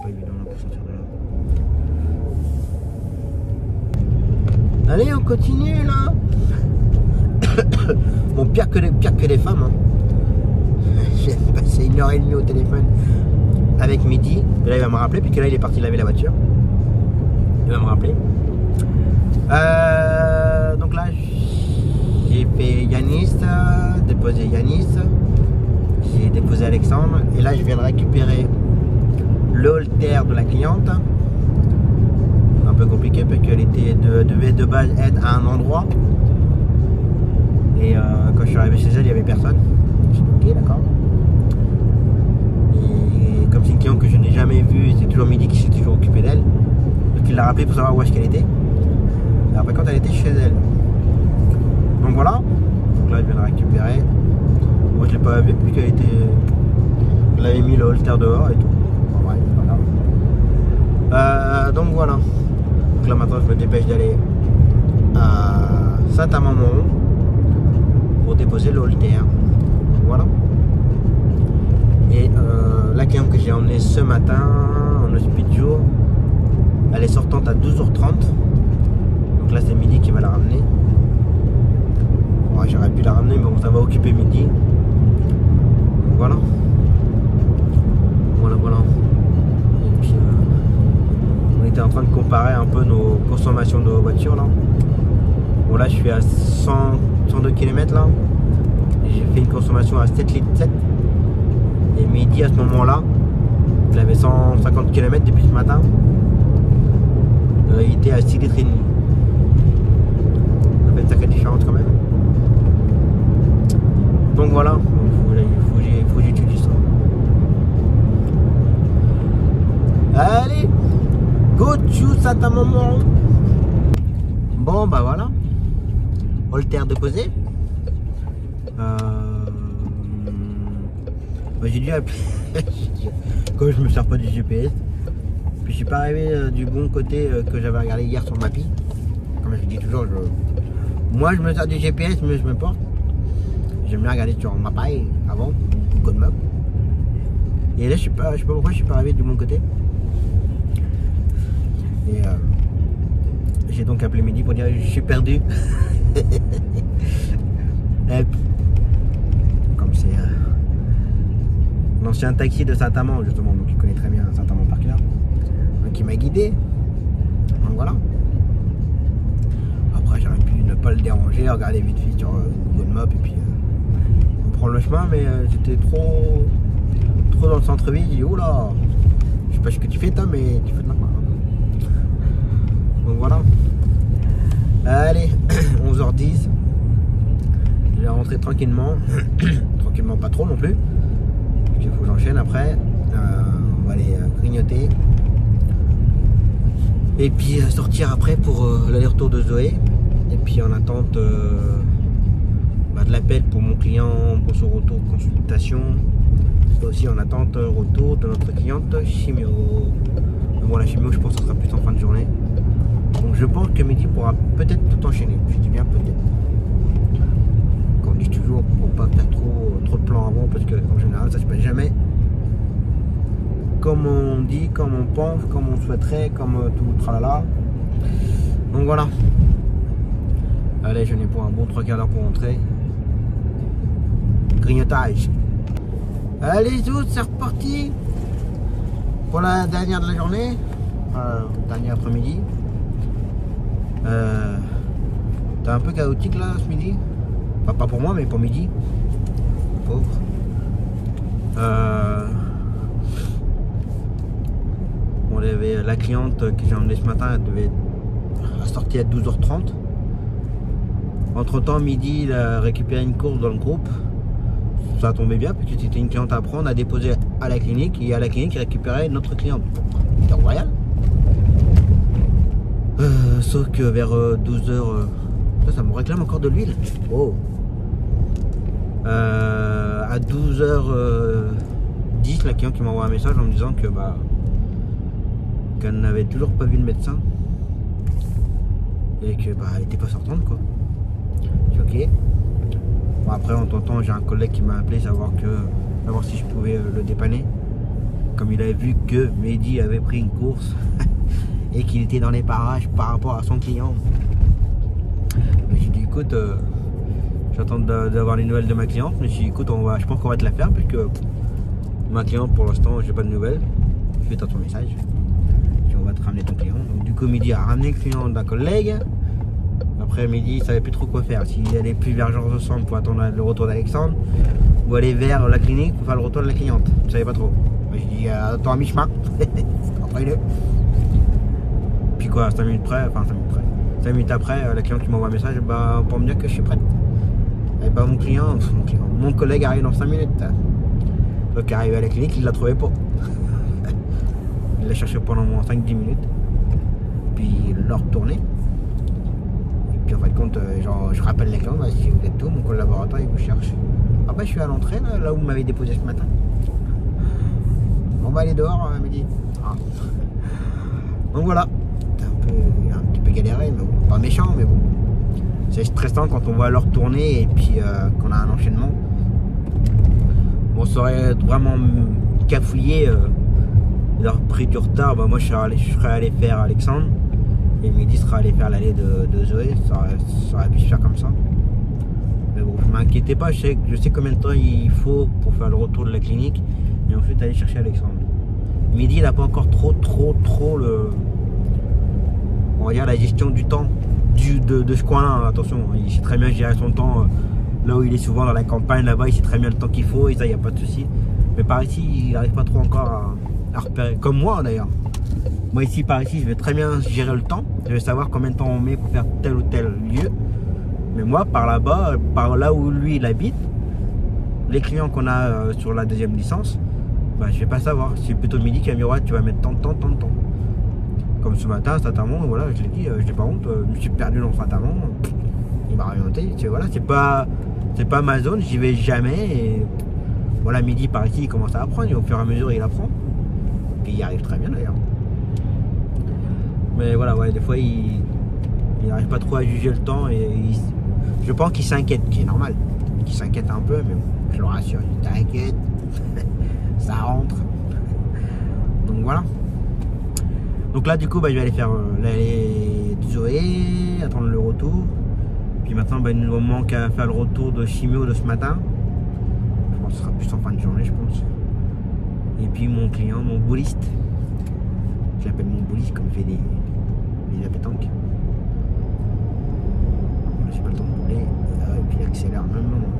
B: Pas évident là pour sortir de là. Allez, on continue là. Bon, pire que les femmes. Hein. J'ai passé 1h30 au téléphone avec Midi. Et là, il va me rappeler, puisque là, il est parti laver la voiture. Il va me rappeler. Donc là, j'ai fait Yanis, déposé Yanis. J'ai déposé Alexandre. Et là, je viens de récupérer le holter de la cliente. Un peu compliqué parce qu'elle devait de base être à un endroit. Et quand je suis arrivé chez elle, il n'y avait personne. J'ai dit ok, d'accord. Et comme c'est une cliente que je n'ai jamais vue, c'est toujours Midi qui s'est toujours occupé d'elle. Donc il l'a rappelé pour savoir où est-ce qu'elle était. Et après quand elle était chez elle. Donc voilà. Donc là je viens de récupérer. Moi je l'ai pas vu puisqu'elle était. Elle avait mis le holter dehors et tout. Bon, ouais, voilà. Donc voilà. Donc là maintenant je me dépêche d'aller à Saint-Amand-Montrond pour déposer le holter. Voilà. Et la cliente que j'ai emmenée ce matin en hospicio, elle est sortante à 12h30. Donc là c'est Midi qui va la ramener. Ouais, j'aurais pu la ramener mais bon, ça va occuper Midi. Donc voilà. Voilà. Et puis on était en train de comparer un peu nos consommations de voitures là. Bon là je suis à 102 km là. J'ai fait une consommation à 7 litres 7. Et Midi à ce moment là, il avait 150 km depuis ce matin. Il était à 6 litres et demi. Ça fait une sacrée différence quand même. voilà, il faut que j'étudie ça. Allez, go choose à ta maman. Bon bah voilà, Holter déposé. J'ai dû appeler, comme je me sers pas du GPS, puis je suis pas arrivé du bon côté que j'avais regardé hier sur Mappy. Comme je dis toujours, moi je me sers du GPS, mais je me porte. J'aime bien regarder sur Mappy avant, Google Maps. Et là je sais pas pourquoi je suis pas arrivé du bon côté. Et j'ai donc appelé Mehdi pour dire je suis perdu. Comme c'est l'ancien taxi de Saint-Amand justement, donc il connaît très bien Saint-Amand par cœur, donc il m'a guidé, donc voilà. Après j'aurais pu ne pas le déranger, regarder vite fait sur Google Maps et puis prendre le chemin, mais j'étais trop dans le centre-ville. J'ai dit oula, je sais pas ce que tu fais toi, mais tu fais de la part. Donc voilà, allez. 11h10, je vais rentrer tranquillement. Tranquillement, pas trop non plus. Il faut que j'enchaîne après. On va aller grignoter. Et puis sortir après pour l'aller-retour de Zoé. Et puis en attente de l'appel pour mon client pour son retour consultation. Et aussi en attente retour de notre cliente chimio. Mais bon, la chimio, je pense que ce sera plus en fin de journée. Donc je pense que Mehdi pourra peut-être tout enchaîner. Je dis bien peut-être. Comme on dit toujours, pour pas faire trop de plans avant, parce que en général ça se passe jamais comme on dit, comme on pense, comme on souhaiterait, comme tout le tralala. Donc voilà. Allez, je n'ai pour un bon 3 quarts d'heure pour rentrer. Grignotage. Allez tous, c'est reparti pour la dernière de la journée, dernier après-midi. T'es un peu chaotique là ce midi. Enfin, pas pour moi, mais pour Mehdi. Pauvre. On avait la cliente que j'ai emmenée ce matin, elle devait sortir à 12h30. Entre temps, Mehdi il a récupéré une course dans le groupe. Ça tombait bien, puisque c'était une cliente à prendre, à déposer à la clinique. Et à la clinique, il récupérait une autre cliente. C'était royal. Sauf que vers 12h, ça me réclame encore de l'huile. Oh. À 12h10, la cliente qui m'envoie un message en me disant que qu'elle n'avait toujours pas vu le médecin et que elle était pas sortante quoi. J'ai dit ok. Bon, après en temps j'ai un collègue qui m'a appelé savoir si je pouvais le dépanner, comme il avait vu que Mehdi avait pris une course et qu'il était dans les parages par rapport à son client. J'ai dit écoute, j'attends d'avoir les nouvelles de ma cliente, mais j'ai dit écoute, je pense qu'on va te la faire puisque ma cliente pour l'instant j'ai pas de nouvelles. Je vais t'attendre ton message. On va te ramener ton client. Donc du coup Mehdi a ramené le client d'un collègue. Après Mehdi il savait plus trop quoi faire, s'il allait plus vers Georges de Centre pour attendre le retour d'Alexandre ou aller vers la clinique pour faire le retour de la cliente. Je savais pas trop. J'ai dit attends à mi-chemin. Entre les deux. Puis quoi, 5 minutes après, la cliente qui m'envoie un message pour me dire que je suis prête. Et mon collègue arrive dans 5 minutes. Donc arrivé à la clinique, il l'a trouvé pas. Il l'a cherché pendant 5-10 minutes. Puis il l'a retourné. Et puis en fin de compte, je rappelle les clients, si vous êtes tout, mon collaborateur il vous cherche. Ah je suis à l'entrée là où vous m'avez déposé ce matin. On va aller dehors Mehdi. Donc voilà. C'est un petit peu galéré, mais bon, pas méchant, mais bon. C'est stressant quand on va leur retourner et puis qu'on a un enchaînement. Bon, ça aurait vraiment cafouillé. Leur pris du retard, moi je serais allé faire Alexandre et Mehdi sera allé faire l'allée de Zoé, ça aurait pu se faire comme ça. Mais bon, je m'inquiétais pas, je sais combien de temps il faut pour faire le retour de la clinique et ensuite aller chercher Alexandre. Mehdi il n'a pas encore trop on va dire la gestion du temps de ce coin là, attention, il sait très bien gérer son temps là où il est souvent dans la campagne là-bas, il sait très bien le temps qu'il faut et ça il n'y a pas de souci. Mais par ici il n'arrive pas trop encore à repérer, comme moi d'ailleurs. Moi ici par ici je vais très bien gérer le temps, je vais savoir combien de temps on met pour faire tel ou tel lieu. Mais moi par là-bas, par là où lui il habite, les clients qu'on a sur la deuxième licence, bah, je vais pas savoir. C'est plutôt midi qui va me dire ouais, tu vas mettre tant de temps. Comme ce matin, Satamon, voilà, je l'ai dit, je n'ai pas honte, je me suis perdu dans Satamon, il m'a orienté, voilà, c'est pas ma zone, j'y vais jamais, et voilà, midi par ici, il commence à apprendre, et au fur et à mesure, il apprend, et il y arrive très bien d'ailleurs. Mais voilà, ouais, des fois, il n'arrive pas trop à juger le temps, et je pense qu'il s'inquiète, qui est normal, qu'il s'inquiète un peu, mais bon, je le rassure, il t'inquiète, ça rentre, donc voilà. Donc là du coup bah, je vais aller faire l'allée de Zoé, attendre le retour. Puis maintenant bah, il nous manque à faire le retour de chimio de ce matin. Je pense que ce sera plus en fin de journée je pense. Et puis mon client, mon bouliste. Je l'appelle mon bouliste comme il fait des pétanques. J'ai pas le temps de bouler. Et puis il accélère au même moment.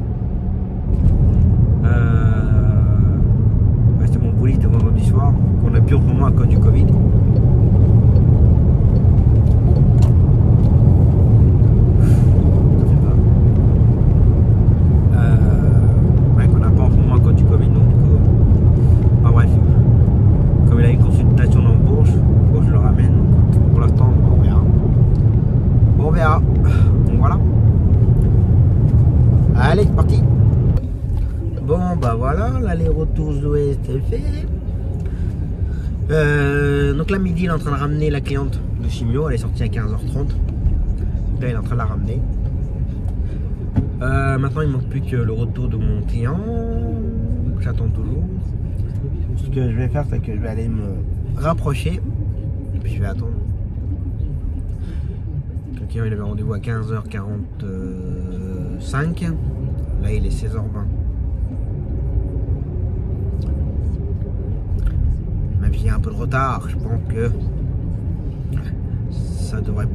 B: Ouais, c'est mon bouliste de vendredi soir qu'on a plus en ce moment à cause du Covid. L'aller-retour Zoé c'est fait. Donc là midi il est en train de ramener la cliente de chimio, elle est sortie à 15h30. Donc là il est en train de la ramener. Maintenant il ne manque plus que le retour de mon client. J'attends toujours. Ce que je vais faire c'est que je vais aller me rapprocher et puis je vais attendre. Le client il avait rendez-vous à 15h45. Là il est 16h20. Il y a un peu de retard, je pense que ça devrait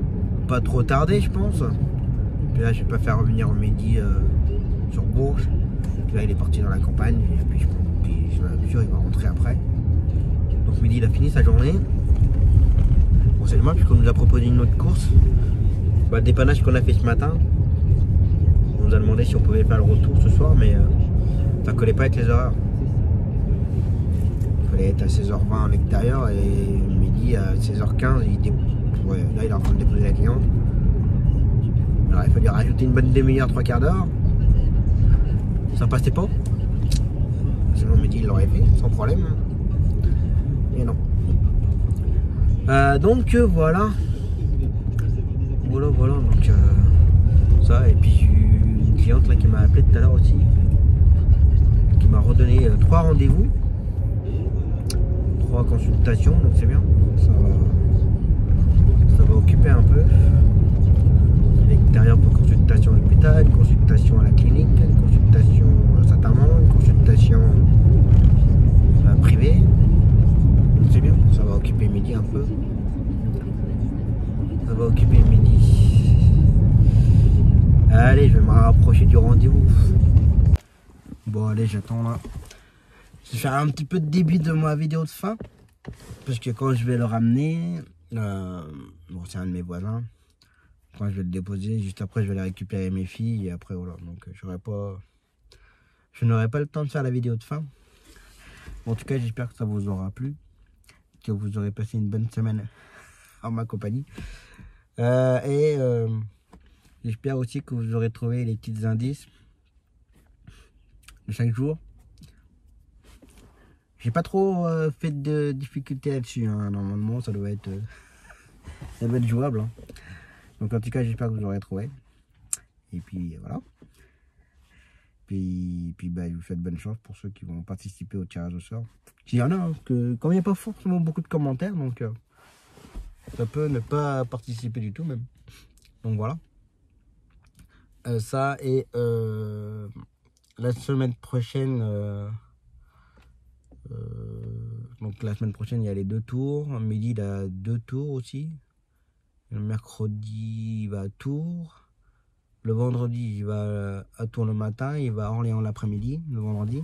B: pas trop tarder je pense. Puis là je vais pas faire revenir midi sur Bourges. Puis là il est parti dans la campagne et puis je pense qu'il va rentrer après. Donc midi il a fini sa journée. Bon c'est dommage puisqu'on nous a proposé une autre course. Bah, le dépannage qu'on a fait ce matin, on nous a demandé si on pouvait faire le retour ce soir mais ça collait pas avec les horaires. Il fallait être à 16h20 à l'extérieur et midi à 16h15 il était... ouais, là il est en train de déposer la cliente. Alors il fallait rajouter une bonne demi-heure, 3/4 d'heure. Ça passait pas. Sinon midi il l'aurait fait sans problème. Et non. Donc voilà. Voilà donc ça et puis j'ai eu une cliente là qui m'a appelé tout à l'heure aussi. Qui m'a redonné 3 rendez-vous. 3 consultations, donc c'est bien, ça va occuper un peu. L'extérieur pour consultation à l'hôpital, une consultation à la clinique, une consultation à Saint-Amand, une consultation privée. Donc c'est bien, ça va occuper midi un peu. Ça va occuper midi. Allez, je vais me rapprocher du rendez-vous. Bon allez, j'attends là. Je vais faire un petit peu de début de ma vidéo de fin. Parce que quand je vais le ramener, bon, c'est un de mes voisins. Quand je vais le déposer, juste après je vais aller récupérer mes filles. Et après voilà, donc je n'aurai pas le temps de faire la vidéo de fin. En tout cas j'espère que ça vous aura plu. Que vous aurez passé une bonne semaine en ma compagnie. J'espère aussi que vous aurez trouvé les petits indices de chaque jour. J'ai pas trop fait de difficultés là-dessus, hein. Normalement ça doit être jouable, hein. Donc en tout cas j'espère que vous aurez trouvé. Et puis voilà. Puis bah, je vous souhaite bonne chance pour ceux qui vont participer au tirage au sort. Il y en a, hein, que quand il n'y a pas forcément beaucoup de commentaires, donc ça peut ne pas participer du tout même. Donc voilà. Ça et la semaine prochaine. Donc la semaine prochaine il y a les 2 tours. Midi il a 2 tours aussi. Le mercredi il va à Tours. Le vendredi il va à Tours le matin. Il va à Orléans l'après-midi, le vendredi.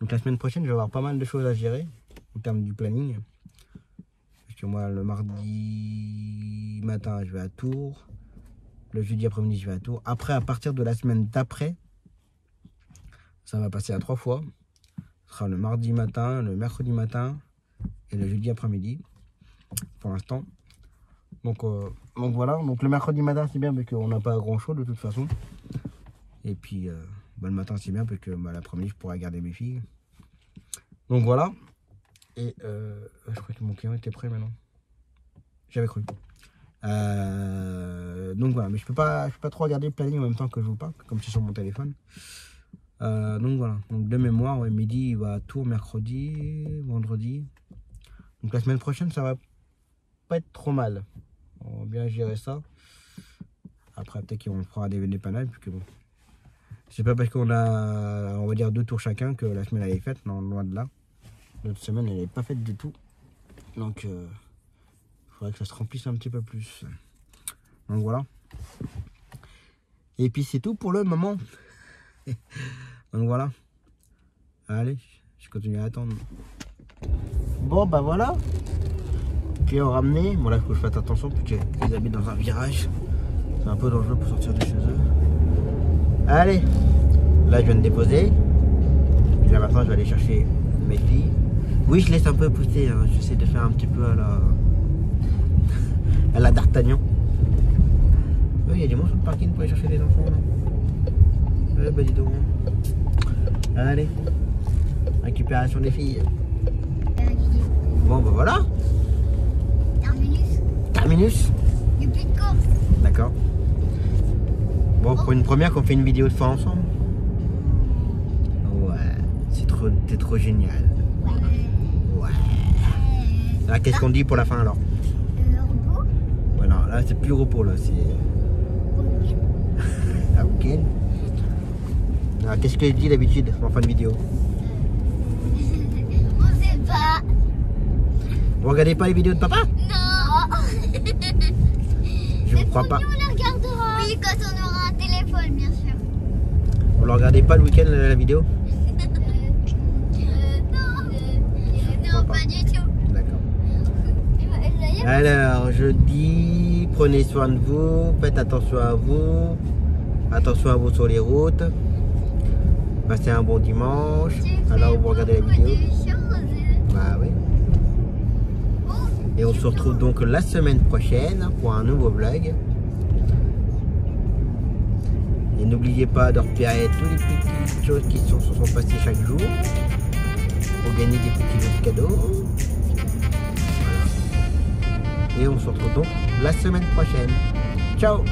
B: Donc la semaine prochaine je vais avoir pas mal de choses à gérer en termes du planning. Parce que moi le mardi matin je vais à Tours. Le jeudi après-midi je vais à Tours. Après à partir de la semaine d'après,
A: Ça va passer à 3 fois. Ce sera le mardi matin, le mercredi matin et le jeudi après-midi. Pour l'instant. Donc voilà. Donc le mercredi matin c'est bien parce qu'on n'a pas grand chose de toute façon. Et puis le matin c'est bien parce que l'après-midi je pourrais garder mes filles. Donc voilà. Et je crois que mon client était prêt maintenant. J'avais cru. Donc voilà, mais je peux pas trop regarder le planning en même temps que je vous parle, comme c'est sur mon téléphone. Donc voilà, donc de mémoire, ouais, midi il va à Tours, mercredi, vendredi. Donc la semaine prochaine ça va pas être trop mal. On va bien gérer ça. Après peut-être qu'on fera des dépannages, puisque bon, c'est pas parce qu'on a, on va dire 2 tours chacun que la semaine elle est faite, non, loin de là. Notre semaine elle est pas faite du tout. Donc faudrait que ça se remplisse un petit peu plus. Donc voilà. Et puis c'est tout pour le moment. Donc voilà. Allez, je continue à attendre. Bon bah voilà. Clients ramenés. Bon là il faut que je fasse attention parce qu'ils habitent dans un virage. C'est un peu dangereux pour sortir de chez eux. Allez. Là je viens de déposer. Et là maintenant je vais aller chercher mes filles. Oui je laisse un peu pousser. Hein. J'essaie de faire un petit peu à la D'Artagnan. Oui, il y a des gens sur le parking pour aller chercher des enfants. Bah dis donc. Allez. Récupération des filles. Bon bah voilà. Terminus.
C: Il n'y a plus de course.
A: D'accord. Bon, pour une première qu'on fait une vidéo de fois ensemble. Ouais. T'es trop génial. Ouais. Là qu'est-ce qu'on dit pour la fin alors?
C: Repos.
A: Voilà, là c'est plus repos là, c'est. Ah ok. Alors qu'est-ce que je dis d'habitude en fin de vidéo?
C: On sait pas.
A: Vous regardez pas les vidéos de papa?
C: Non.
A: Je vous crois pas.
C: On les regardera. Oui, quand on aura un téléphone, bien sûr.
A: Vous ne regardez pas le week-end la vidéo?
C: Non, pas du tout.
A: D'accord. Alors je dis, prenez soin de vous, faites attention à vous sur les routes. Passez un bon dimanche. Alors vous regardez la vidéo. Bah oui. Et on se retrouve donc la semaine prochaine pour un nouveau vlog. Et n'oubliez pas de repérer toutes les petites choses qui se sont passées chaque jour pour gagner des petits cadeaux. Voilà. Et on se retrouve donc la semaine prochaine. Ciao!